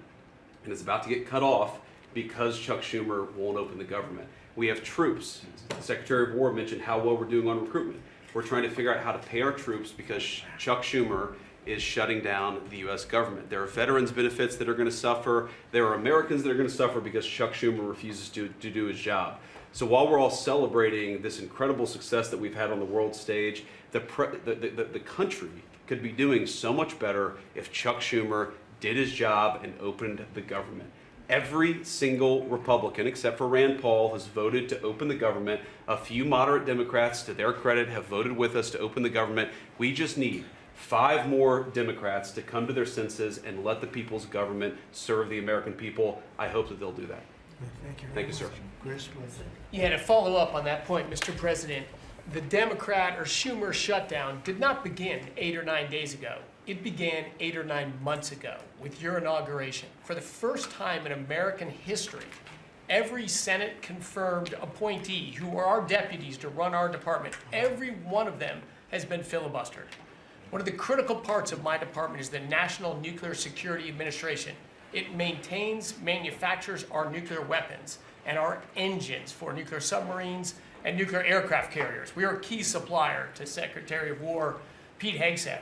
and is about to get cut off because Chuck Schumer won't open the government. We have troops. The Secretary of War mentioned how well we're doing on recruitment. We're trying to figure out how to pay our troops because Chuck Schumer is shutting down the U.S. government. There are veterans benefits that are going to suffer. There are Americans that are going to suffer because Chuck Schumer refuses to do his job. So while we're all celebrating this incredible success that we've had on the world stage, the country could be doing so much better if Chuck Schumer did his job and opened the government. Every single Republican, except for Rand Paul, has voted to open the government. A few moderate Democrats, to their credit, have voted with us to open the government. We just need 5 more Democrats to come to their senses and let the people's government serve the American people. I hope that they'll do that. Thank you. Thank you, sir. Chris, please. Yeah, to follow up on that point, Mr. President, the Democrat or Schumer shutdown did not begin 8 or 9 days ago. It began 8 or 9 months ago with your inauguration. For the first time in American history, every Senate confirmed appointee who are our deputies to run our department, every one of them has been filibustered. One of the critical parts of my department is the National Nuclear Security Administration. It maintains, manufactures our nuclear weapons and our engines for nuclear submarines and nuclear aircraft carriers. We are a key supplier to Secretary of War Pete Hegseth.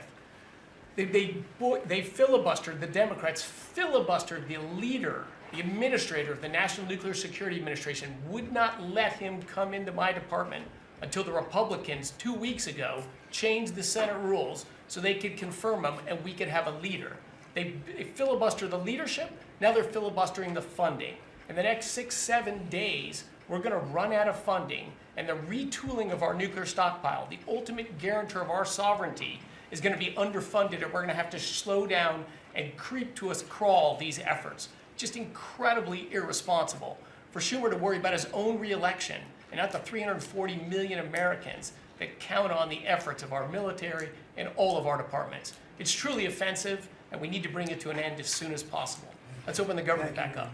They filibustered, the Democrats filibustered the leader, the administrator of the National Nuclear Security Administration, would not let him come into my department until the Republicans 2 weeks ago changed the Senate rules so they could confirm him and we could have a leader. They filibustered the leadership, now they're filibustering the funding. In the next 6-7 days, we're gonna run out of funding, and the retooling of our nuclear stockpile, the ultimate guarantor of our sovereignty, is gonna be underfunded, and we're gonna have to slow down and creep to a crawl these efforts. Just incredibly irresponsible for Schumer to worry about his own reelection and not the 340 million Americans that count on the efforts of our military and all of our departments. It's truly offensive, and we need to bring it to an end as soon as possible. Let's open the government back up.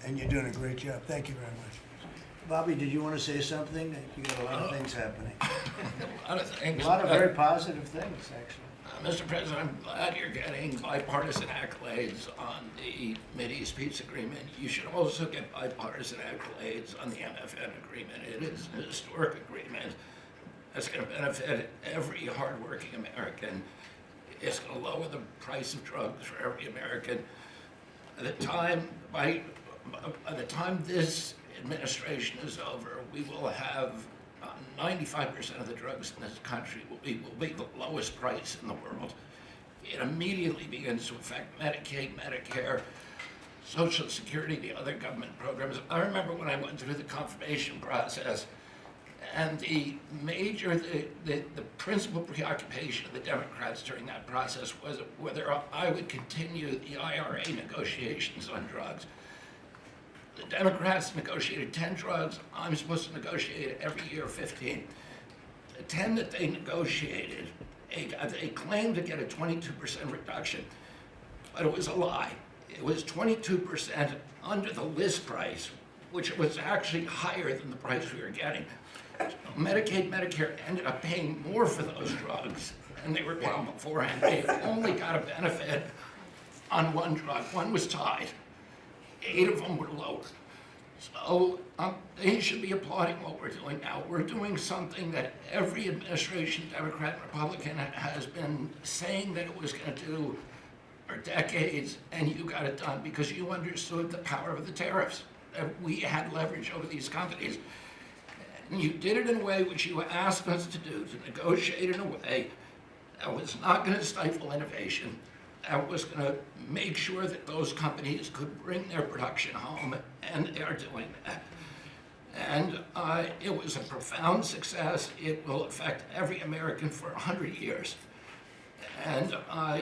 And you're doing a great job. Thank you very much. Bobby, did you want to say something? You got a lot of things happening. A lot of things. A lot of very positive things, actually. Mr. President, I'm glad you're getting bipartisan accolades on the Mideast peace agreement. You should also get bipartisan accolades on the MFN agreement. It is an historic agreement that's going to benefit every hardworking American. It's going to lower the price of drugs for every American. By the time this administration is over, we will have 95% of the drugs in this country will be the lowest price in the world. It immediately begins to affect Medicaid, Medicare, Social Security, the other government programs. I remember when I went through the confirmation process, and the principal preoccupation of the Democrats during that process was whether I would continue the IRA negotiations on drugs. The Democrats negotiated 10 drugs. I'm supposed to negotiate every year 15. The 10 that they negotiated, they claimed to get a 22% reduction, but it was a lie. It was 22% under the list price, which was actually higher than the price we were getting. So Medicaid, Medicare ended up paying more for those drugs than they were paying beforehand. They only got a benefit on one drug. One was tied. 8 of them were lower. So they should be applauding what we're doing now. We're doing something that every administration, Democrat and Republican, has been saying that it was going to do for decades, and you got it done because you understood the power of the tariffs. That we had leverage over these companies. And you did it in a way which you asked us to do, to negotiate in a way that was not going to stifle innovation, that was going to make sure that those companies could bring their production home, and they are doing that. And it was a profound success. It will affect every American for 100 years. And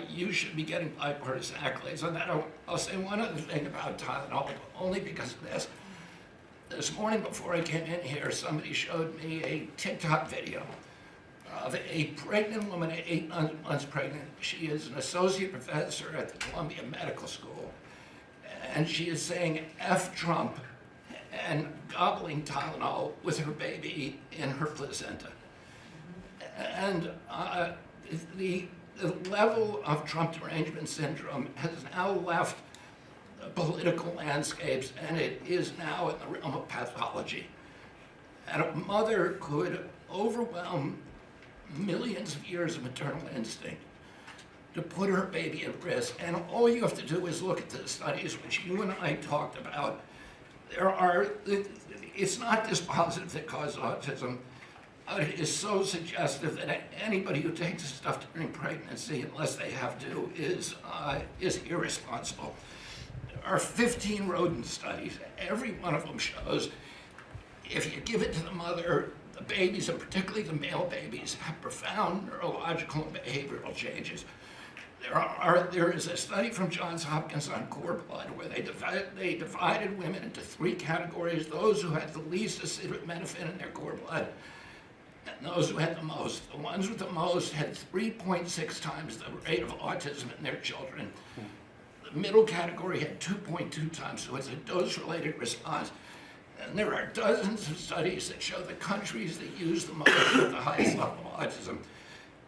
you should be getting bipartisan accolades on that. I'll say one other thing about Tylenol, only because of this. This morning before I came in here, somebody showed me a TikTok video of a pregnant woman, 8 months pregnant. She is an associate professor at the Columbia Medical School. And she is saying F Trump and gobbling Tylenol with her baby in her placenta. And the level of Trump derangement syndrome has now left the political landscapes, and it is now in the realm of pathology. And a mother could overwhelm millions of years of maternal instinct to put her baby at risk. And all you have to do is look at the studies which you and I talked about. It's not dispositive that causes autism. It is so suggestive that anybody who takes this stuff during pregnancy, unless they have to, is irresponsible. There are 15 rodent studies. Every one of them shows if you give it to the mother, the babies, and particularly the male babies, have profound neurological and behavioral changes. There is a study from Johns Hopkins on cord blood where they divided women into 3 categories: those who had the least acetaminophen in their cord blood, and those who had the most. The ones with the most had 3.6 times the rate of autism in their children. The middle category had 2.2 times, so it's a dose-related response. And there are dozens of studies that show the countries that use the most have the highest level of autism.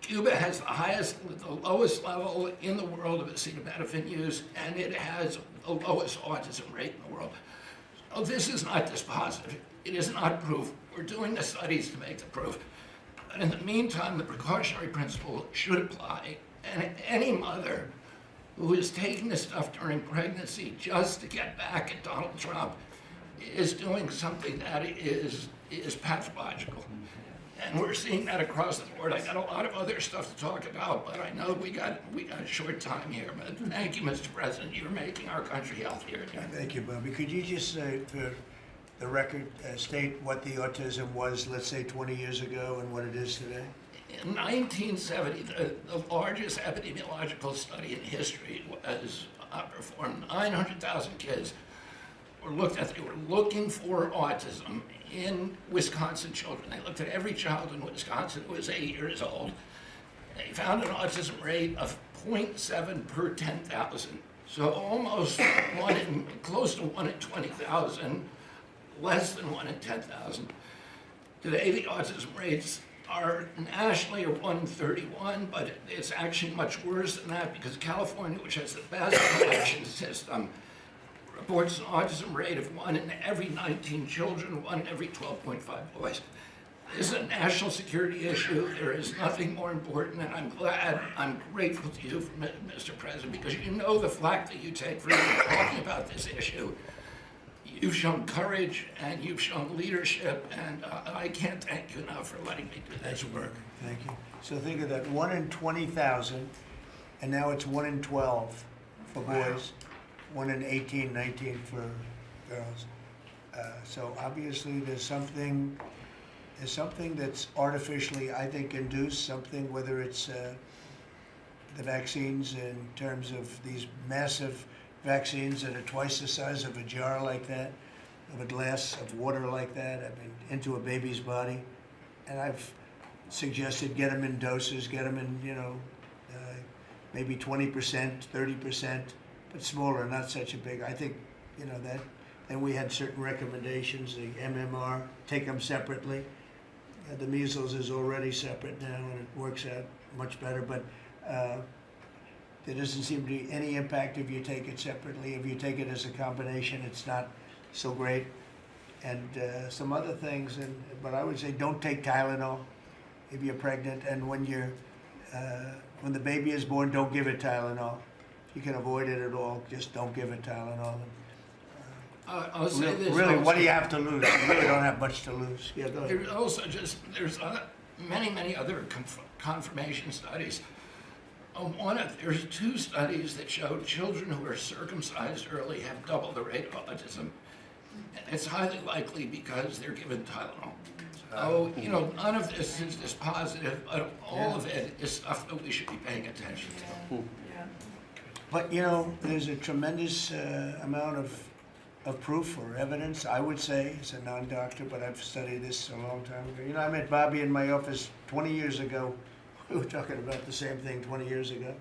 Cuba has the lowest level in the world of acetaminophen use, and it has the lowest autism rate in the world. So this is not dispositive. It is not proof. We're doing the studies to make the proof. But in the meantime, the precautionary principle should apply. And any mother who is taking this stuff during pregnancy just to get back at Donald Trump is doing something that is pathological. And we're seeing that across the board. I got a lot of other stuff to talk about, but I know we got a short time here. But thank you, Mr. President. You're making our country healthier. Thank you, Bobby. Could you just say, for the record, state what the autism was, let's say, 20 years ago and what it is today? In 1970, the largest epidemiological study in history was performed. 900,000 kids were looked at. They were looking for autism in Wisconsin children. They looked at every child in Wisconsin who was 8 years old. They found an autism rate of 0.7 per 10,000. So almost close to 1 in 20,000, less than 1 in 10,000. Today, the autism rates are nationally 1 in 31, but it's actually much worse than that because California, which has the best collection system, reports an autism rate of 1 in every 19 children, 1 in every 12.5 boys. This is a national security issue. There is nothing more important, and I'm grateful to you, Mr. President, because you know the flack that you take for talking about this issue. You've shown courage and you've shown leadership, and I can't thank you enough for letting me do this work. Thank you. So think of that, 1 in 20,000, and now it's 1 in 12 for boys, 1 in 18, 19 for girls. So obviously there's something that's artificially, I think, induced, something, whether it's the vaccines in terms of these massive vaccines that are twice the size of a jar like that, of a glass of water like that, I mean, into a baby's body. And I've suggested get them in doses, get them in, maybe 20%, 30%, but smaller, not such a big. I think, that. Then we had certain recommendations, the MMR, take them separately. The measles is already separate now, and it works out much better, but there doesn't seem to be any impact if you take it separately. If you take it as a combination, it's not so great. And some other things, but I would say don't take Tylenol if you're pregnant, and when the baby is born, don't give it Tylenol. If you can avoid it at all, just don't give it Tylenol. I'll say this. Really, also. what do you have to lose? You really don't have much to lose. Yeah, go ahead. There's also there's many other confirmation studies. There's 2 studies that showed children who are circumcised early have double the rate of autism. And it's highly likely because they're given Tylenol. So, none of this is this positive, but all of it is stuff that we should be paying attention to. But, there's a tremendous amount of proof or evidence, I would say, as a non-doctor, but I've studied this a long time ago. I met Bobby in my office 20 years ago. We were talking about the same thing 20 years ago.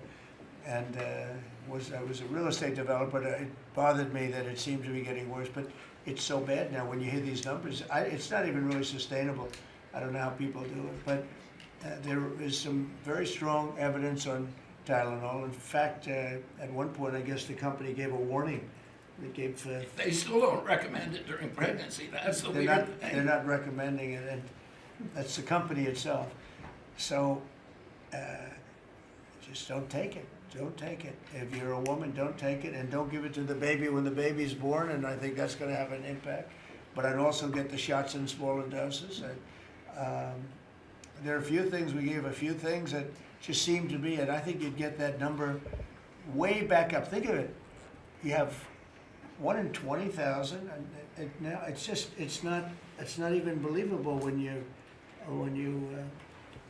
And I was a real estate developer. It bothered me that it seemed to be getting worse, but it's so bad now when you hear these numbers. It's not even really sustainable. I don't know how people do it, but there is some very strong evidence on Tylenol. In fact, at one point, I guess the company gave a warning. They still don't recommend it during pregnancy. That's the weird thing. They're not recommending it, and that's the company itself. So just don't take it. Don't take it. If you're a woman, don't take it, and don't give it to the baby when the baby's born, and I think that's going to have an impact. But I'd also get the shots in smaller doses. There are a few things, we gave a few things that just seem to be, and I think you'd get that number way back up. Think of it. You have 1 in 20,000, and now it's not even believable when you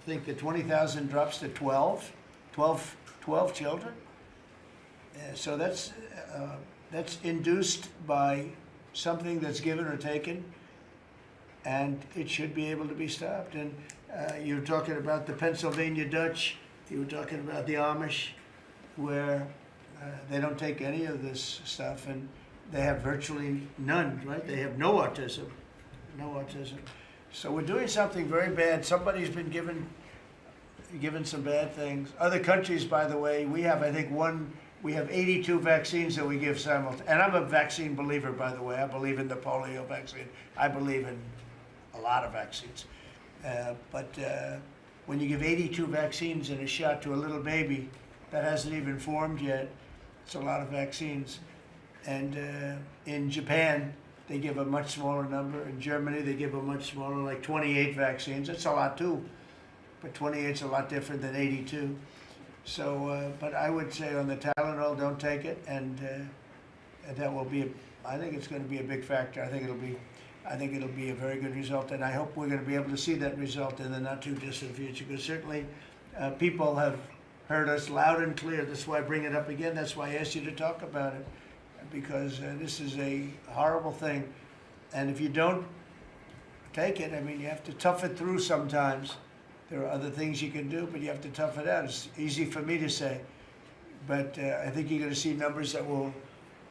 think that 20,000 drops to 12 children. So that's induced by something that's given or taken, and it should be able to be stopped. And you're talking about the Pennsylvania Dutch, you were talking about the Amish, where they don't take any of this stuff, and they have virtually none, right? They have no autism. So we're doing something very bad. Somebody's been given some bad things. Other countries, by the way, we have 82 vaccines that we give simultaneously. And I'm a vaccine believer, by the way. I believe in the polio vaccine. I believe in a lot of vaccines. But when you give 82 vaccines in a shot to a little baby that hasn't even formed yet, it's a lot of vaccines. And in Japan, they give a much smaller number. In Germany, they give a much smaller, like 28 vaccines. That's a lot too, but 28's a lot different than 82. So, but I would say on the Tylenol, don't take it, and that will be. I think it's going to be a big factor. I think it'll be a very good result, and I hope we're going to be able to see that result in the not too distant future. Because certainly, people have heard us loud and clear. That's why I bring it up again. That's why I asked you to talk about it. Because this is a horrible thing, and if you don't take it, I mean, you have to tough it through sometimes. There are other things you can do, but you have to tough it out. It's easy for me to say, but I think you're going to see numbers that will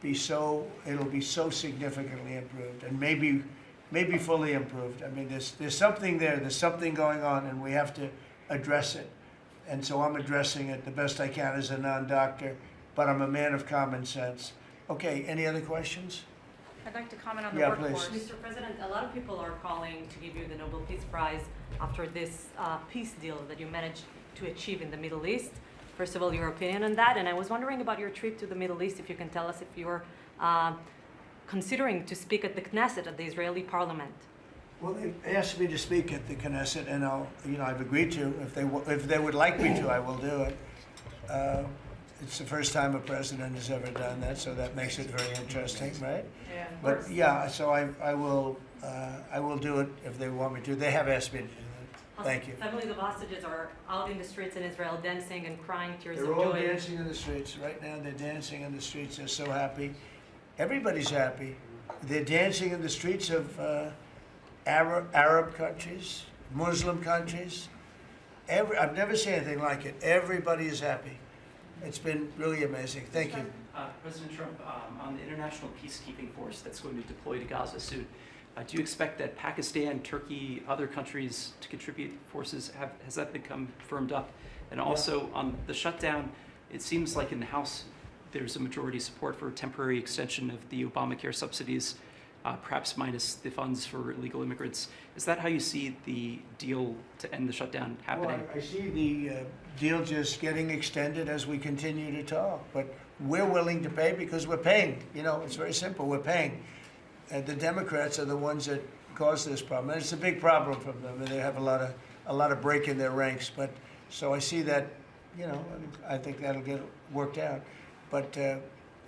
be it'll be so significantly improved, and maybe fully improved. I mean, there's something there, there's something going on, and we have to address it. And so I'm addressing it the best I can as a non-doctor, but I'm a man of common sense. Okay, any other questions? I'd like to comment on the Yeah, workforce. please. Mr. President, a lot of people are calling to give you the Nobel Peace Prize after this peace deal that you managed to achieve in the Middle East. First of all, your opinion on that, and I was wondering about your trip to the Middle East, if you can tell us if you're considering to speak at the Knesset, at the Israeli parliament. Well, they asked me to speak at the Knesset, and I've agreed to. If they would like me to, I will do it. It's the first time a president has ever done that, so that makes it very interesting, right? Yeah. But yeah, so I will do it if they want me to. They have asked me to do that. Thank you. Families of hostages are out in the streets in Israel dancing and crying tears They're of all joy. dancing in the streets right now. They're dancing in the streets. They're so happy. Everybody's happy. They're dancing in the streets of Arab countries, Muslim countries. I've never seen anything like it. Everybody is happy. It's been really amazing. Thank you. President Trump, on the international peacekeeping force that's going to deploy to Gaza soon, do you expect that Pakistan, Turkey, other countries to contribute forces? Has that become firmed up? And also on the shutdown, it seems like in the House there's a majority support for a temporary extension of the Obamacare subsidies, perhaps minus the funds for illegal immigrants. Is that how you see the deal to end the shutdown happening? Well, I see the deal just getting extended as we continue to talk, but we're willing to pay because we're paying. You know, it's very simple. We're paying. And the Democrats are the ones that caused this problem. And it's a big problem for them. And they have a lot of break in their ranks. But so I see that, you know, I think that'll get worked out. But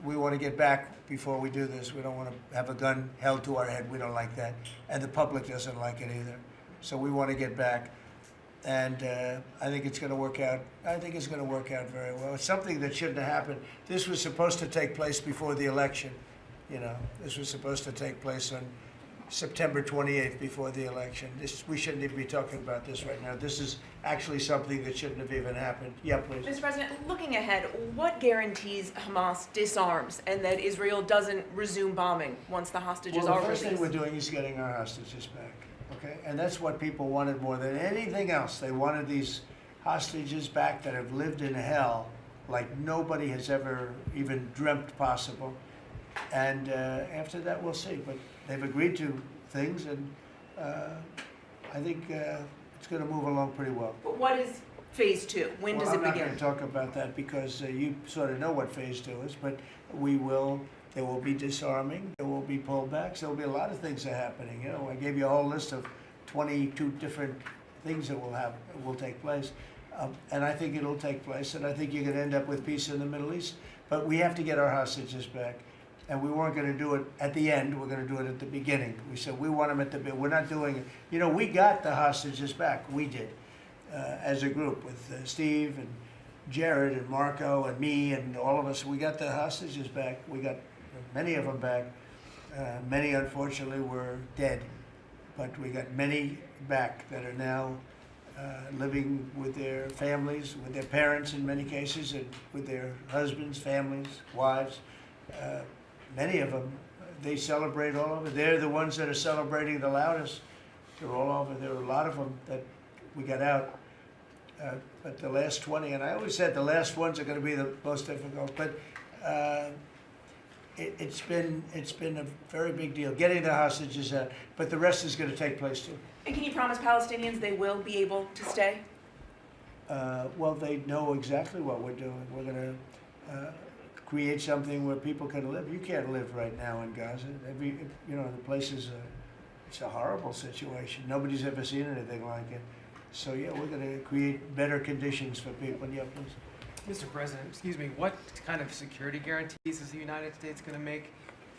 we want to get back before we do this. We don't want to have a gun held to our head. We don't like that. And the public doesn't like it either. So we want to get back. And I think it's going to work out. I think it's going to work out very well. It's something that shouldn't have happened. This was supposed to take place before the election. You know, this was supposed to take place on September 28th before the election. We shouldn't even be talking about this right now. This is actually something that shouldn't have even happened. Yeah, please. Mr. President, looking ahead, what guarantees Hamas disarms and that Israel doesn't resume bombing once the hostages Well, are the first released? thing we're doing is getting our hostages back, okay? And that's what people wanted more than anything else. They wanted these hostages back that have lived in hell like nobody has ever even dreamt possible. And after that, we'll see. But they've agreed to things, and I think it's going to move along pretty well. But what is phase two? When does it I'm not begin? going to talk about that because you sort of know what phase two is, but there will be disarming, there will be pullbacks, there will be a lot of things that are happening. You know, I gave you a whole list of 22 different things that will take place. And I think it'll take place, and I think you're going to end up with peace in the Middle East. But we have to get our hostages back. And we weren't going to do it at the end. We're going to do it at the beginning. We said we want them at the beginning. We're not doing it. You know, we got the hostages back. We did, as a group with Steve and Jared and Marco and me and all of us. We got the hostages back. We got many of them back. Many, unfortunately, were dead. But we got many back that are now living with their families, with their parents in many cases, and with their husbands, families, wives. Many of them, they celebrate all over. They're the ones that are celebrating the loudest. They're all over. There are a lot of them that we got out. But the last 20, and I always said the last ones are going to be the most difficult. But it's been a very big deal getting the hostages out. But the rest is going to take place too. And can you promise Palestinians they will be able to stay? Well, they know exactly what we're doing. We're going to create something where people can live. You can't live right now in Gaza. The place is it's a horrible situation. Nobody's ever seen anything like it. So yeah, we're going to create better conditions for people. Yeah, please. Mr. President, excuse me, what kind of security guarantees is the United States going to make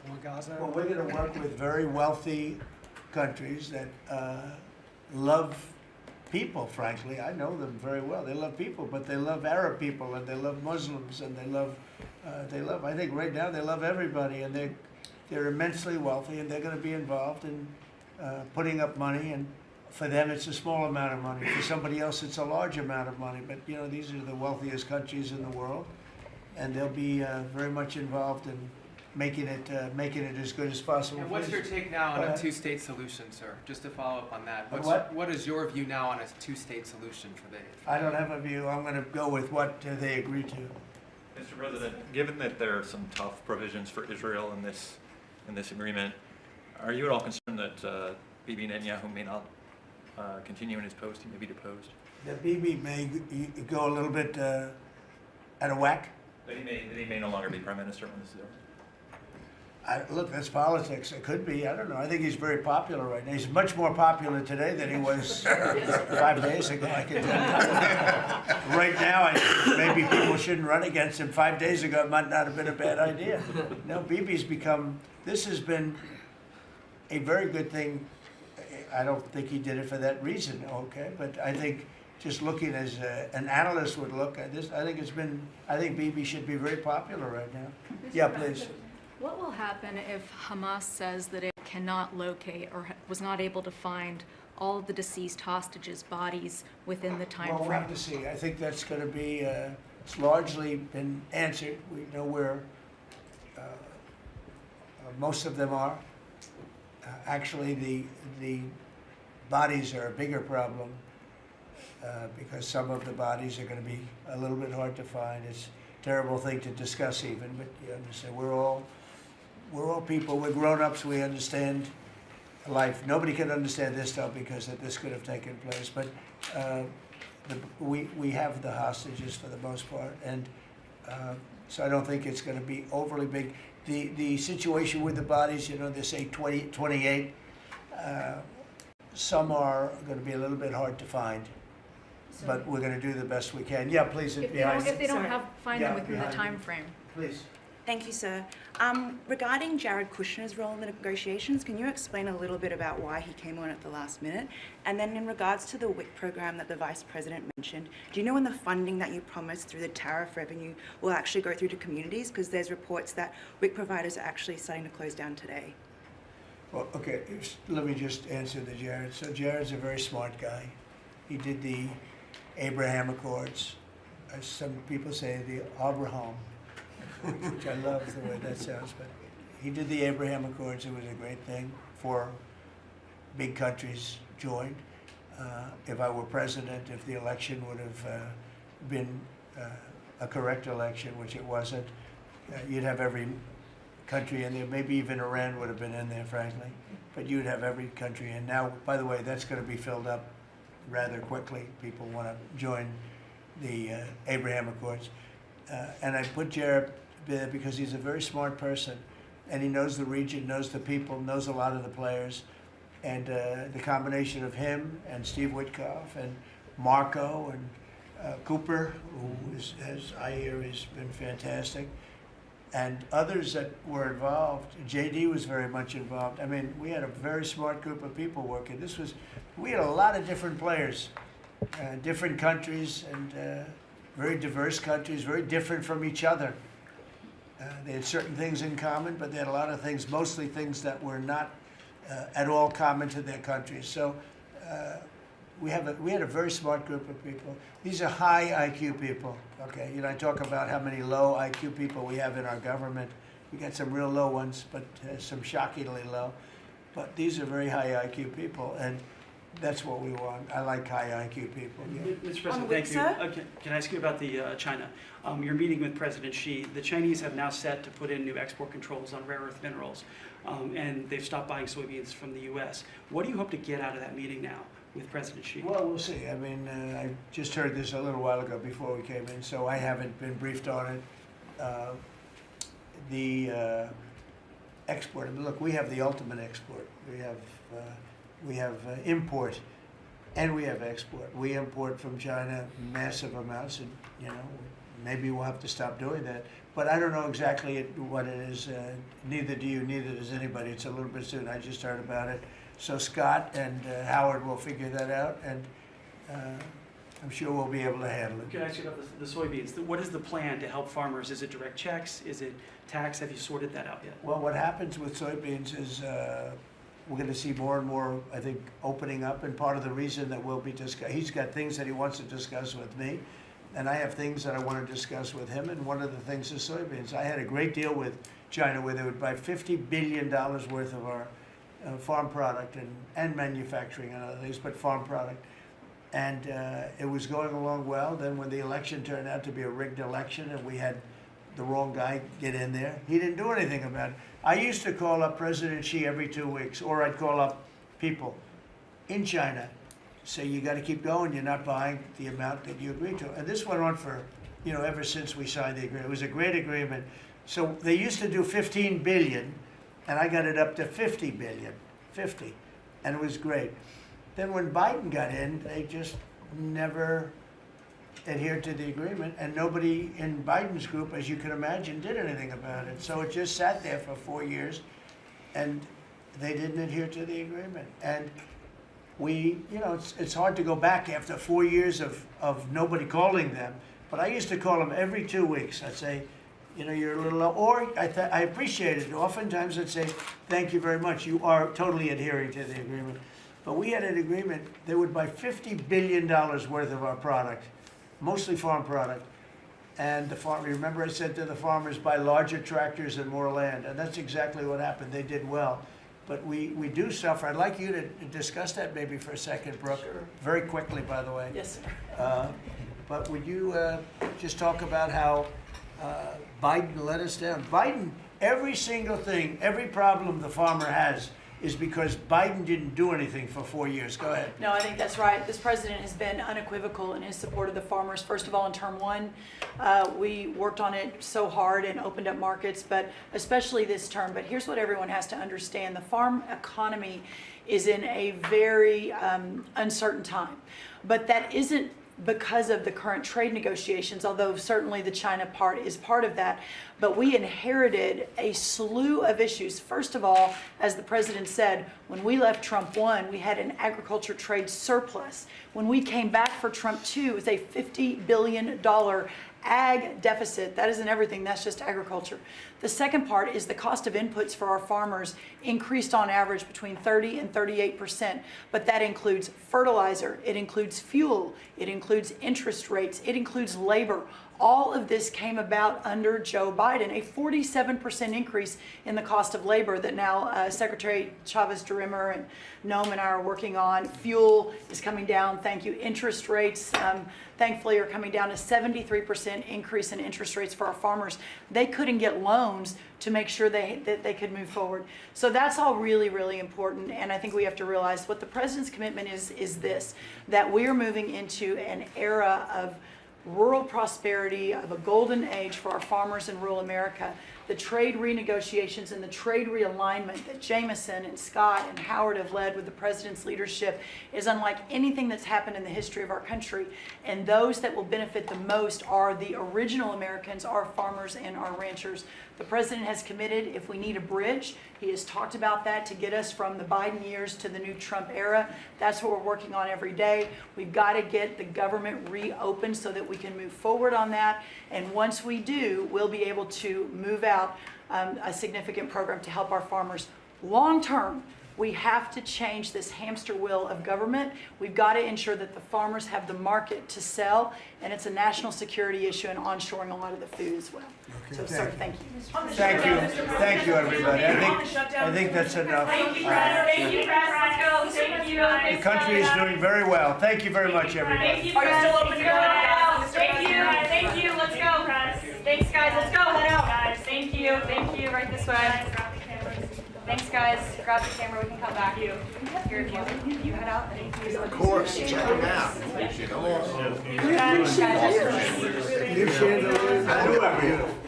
for Gaza? Well, we're going to work with very wealthy countries that love people, frankly. I know them very well. They love people, but they love Arab people, and they love Muslims, and they love, I think right now they love everybody, and they're immensely wealthy, and they're going to be involved in putting up money, and for them it's a small amount of money. For somebody else it's a large amount of money, but you know, these are the wealthiest countries in the world, and they'll be very much involved in making it as good as possible. And what's your take now on a two-state solution, sir? Just to follow up on that. What is your view now on a two-state solution for the? I don't have a view. I'm going to go with what they agreed to. Mr. President, given that there are some tough provisions for Israel in this agreement, are you at all concerned that Bibi Netanyahu may not continue in his post? He may be deposed. That Bibi may go a little bit out of whack. That he may no longer be prime minister when this is over. Look, that's politics. It could be. I don't know. I think he's very popular right now. He's much more popular today than he was 5 days ago. I can tell you. Right now, maybe people shouldn't run against him. 5 days ago, it might not have been a bad idea. No, Bibi's this has been a very good thing. I don't think he did it for that reason, okay? But I think just looking as an analyst would look at this, I think Bibi should be very popular right now. Yeah, please. What will happen if Hamas says that it cannot locate or was not able to find all of the deceased hostages' bodies within the time Well, we'll frame? have to see. I think that's going to be, it's largely been answered. We know where most of them are. Actually, the bodies are a bigger problem because some of the bodies are going to be a little bit hard to find. It's a terrible thing to discuss even, but you understand, we're all people, we're grown-ups, we understand life. Nobody can understand this stuff because this could have taken place, but we have the hostages for the most part, and so I don't think it's going to be overly big. The situation with the bodies, you know, they say 28. Some are going to be a little bit hard to find, but we're going to do the best we can. Yeah, please. If they don't find them within the time frame. Please. Thank you, sir. Regarding Jared Kushner's role in the negotiations, can you explain a little bit about why he came on at the last minute? And then in regards to the WIC program that the Vice President mentioned, do you know when the funding that you promised through the tariff revenue will actually go through to communities? Because there's reports that WIC providers are actually starting to close down today. Well, okay, let me just answer the Jared. So Jared's a very smart guy. He did the Abraham Accords. As some people say, the Abraham, which I love the way that sounds, but he did the Abraham Accords. It was a great thing. 4 big countries joined. If I were president, if the election would have been a correct election, which it wasn't, you'd have every country in there. Maybe even Iran would have been in there, frankly. But you'd have every country in. Now, by the way, that's going to be filled up rather quickly. People want to join the Abraham Accords. And I put Jared there because he's a very smart person. And he knows the region, knows the people, knows a lot of the players. And the combination of him and Steve Witkoff and Marco and Cooper, who is, as I hear, has been fantastic. And others that were involved, JD was very much involved. I mean, we had a very smart group of people working. We had a lot of different players, different countries, and very diverse countries, very different from each other. They had certain things in common, but they had a lot of things, mostly things that were not at all common to their countries. So we had a very smart group of people. These are high IQ people, okay? You know, I talk about how many low IQ people we have in our government. We got some real low ones, but some shockingly low. But these are very high IQ people, and that's what we want. I like high IQ people. Yeah. Mr. President, thank you. Can I ask you about the China? You're meeting with President Xi. The Chinese have now set to put in new export controls on rare earth minerals, and they've stopped buying soybeans from the U.S. What do you hope to get out of that meeting now with President Xi? Well, we'll see. I mean, I just heard this a little while ago before we came in, so I haven't been briefed on it. The export. I mean, look, we have the ultimate export. We have import, and we have export. We import from China massive amounts, and you know, maybe we'll have to stop doing that. But I don't know exactly what it is. Neither do you. Neither does anybody. It's a little bit soon. I just heard about it. So Scott and Howard will figure that out, and I'm sure we'll be able to handle it. Can I ask you about the soybeans? What is the plan to help farmers? Is it direct checks? Is it tax? Have you sorted that out yet? Well, what happens with soybeans is we're going to see more and more, I think, opening up, and part of the reason that we'll be discussing, he's got things that he wants to discuss with me, and I have things that I want to discuss with him, and one of the things is soybeans. I had a great deal with China where they would buy $50 billion worth of our farm product and manufacturing and other things, but farm product. And it was going along well. Then when the election turned out to be a rigged election and we had the wrong guy get in there, he didn't do anything about it. I used to call up President Xi every 2 weeks, or I'd call up people in China, say, you got to keep going, you're not buying the amount that you agreed to. And this went on for, you know, ever since we signed the agreement. It was a great agreement. So they used to do 15 billion, and I got it up to 50 billion, 50, and it was great. Then when Biden got in, they just never adhered to the agreement, and nobody in Biden's group, as you can imagine, did anything about it. So it just sat there for 4 years, and they didn't adhere to the agreement. And we, you know, it's hard to go back after 4 years of nobody calling them, but I used to call them every 2 weeks. I'd say, you know, you're a little low, or I appreciate it. Oftentimes I'd say, thank you very much, you are totally adhering to the agreement. But we had an agreement that would buy $50 billion worth of our product, mostly farm product. And the farm, remember I said to the farmers, buy larger tractors and more land, and that's exactly what happened. They did well. But we do suffer. I'd like you to discuss that maybe for a second, Brooke. Sure. Very quickly, by the way. Yes, sir. But would you just talk about how Biden let us down? Biden, every single thing, every problem the farmer has is because Biden didn't do anything for 4 years. Go ahead. No, I think that's right. This president has been unequivocal in his support of the farmers. First of all, in term one, we worked on it so hard and opened up markets, but especially this term. But here's what everyone has to understand. The farm economy is in a very uncertain time. But that isn't because of the current trade negotiations, although certainly the China part is part of that. But we inherited a slew of issues. First of all, as the president said, when we left Trump 1, we had an agriculture trade surplus. When we came back for Trump 2, it was a $50 billion ag deficit. That isn't everything, that's just agriculture. The second part is the cost of inputs for our farmers increased on average between 30 and 38%, but that includes fertilizer, it includes fuel, it includes interest rates, it includes labor. All of this came about under Joe Biden, a 47% increase in the cost of labor that now Secretary Chavez-DeRimmer and Noam and I are working on. Fuel is coming down, thank you. Interest rates, thankfully, are coming down. A 73% increase in interest rates for our farmers. They couldn't get loans to make sure that they could move forward. So that's all really, really important. And I think we have to realize what the president's commitment is this, that we are moving into an era of rural prosperity, of a golden age for our farmers in rural America. The trade renegotiations and the trade realignment that Jameson and Scott and Howard have led with the president's leadership is unlike anything that's happened in the history of our country. And those that will benefit the most are the original Americans, our farmers and our ranchers. The president has committed, if we need a bridge, he has talked about that to get us from the Biden years to the new Trump era. That's what we're working on every day. We've got to get the government reopened so that we can move forward on that. And once we do, we'll be able to move out a significant program to help our farmers. Long term, we have to change this hamster wheel of government. We've got to ensure that the farmers have the market to sell, and it's a national security issue and onshoring a lot of the food as well. Okay, So, sir, thank you. Thank you, everybody. I think that's enough. Thank you, Press. Thank you, Press. Let's go. Thank you. The country is doing very well. Thank you very much, everybody. Thank you, Press. Still open to go out. Thank you. Thank you. Let's go, Press. Thanks, guys. Let's go. Head out, guys. Thank you. Thank you. Right this way. Thanks, guys. Grab the camera. We can come back. Here, if you head out. Of course, check them out. Come on. You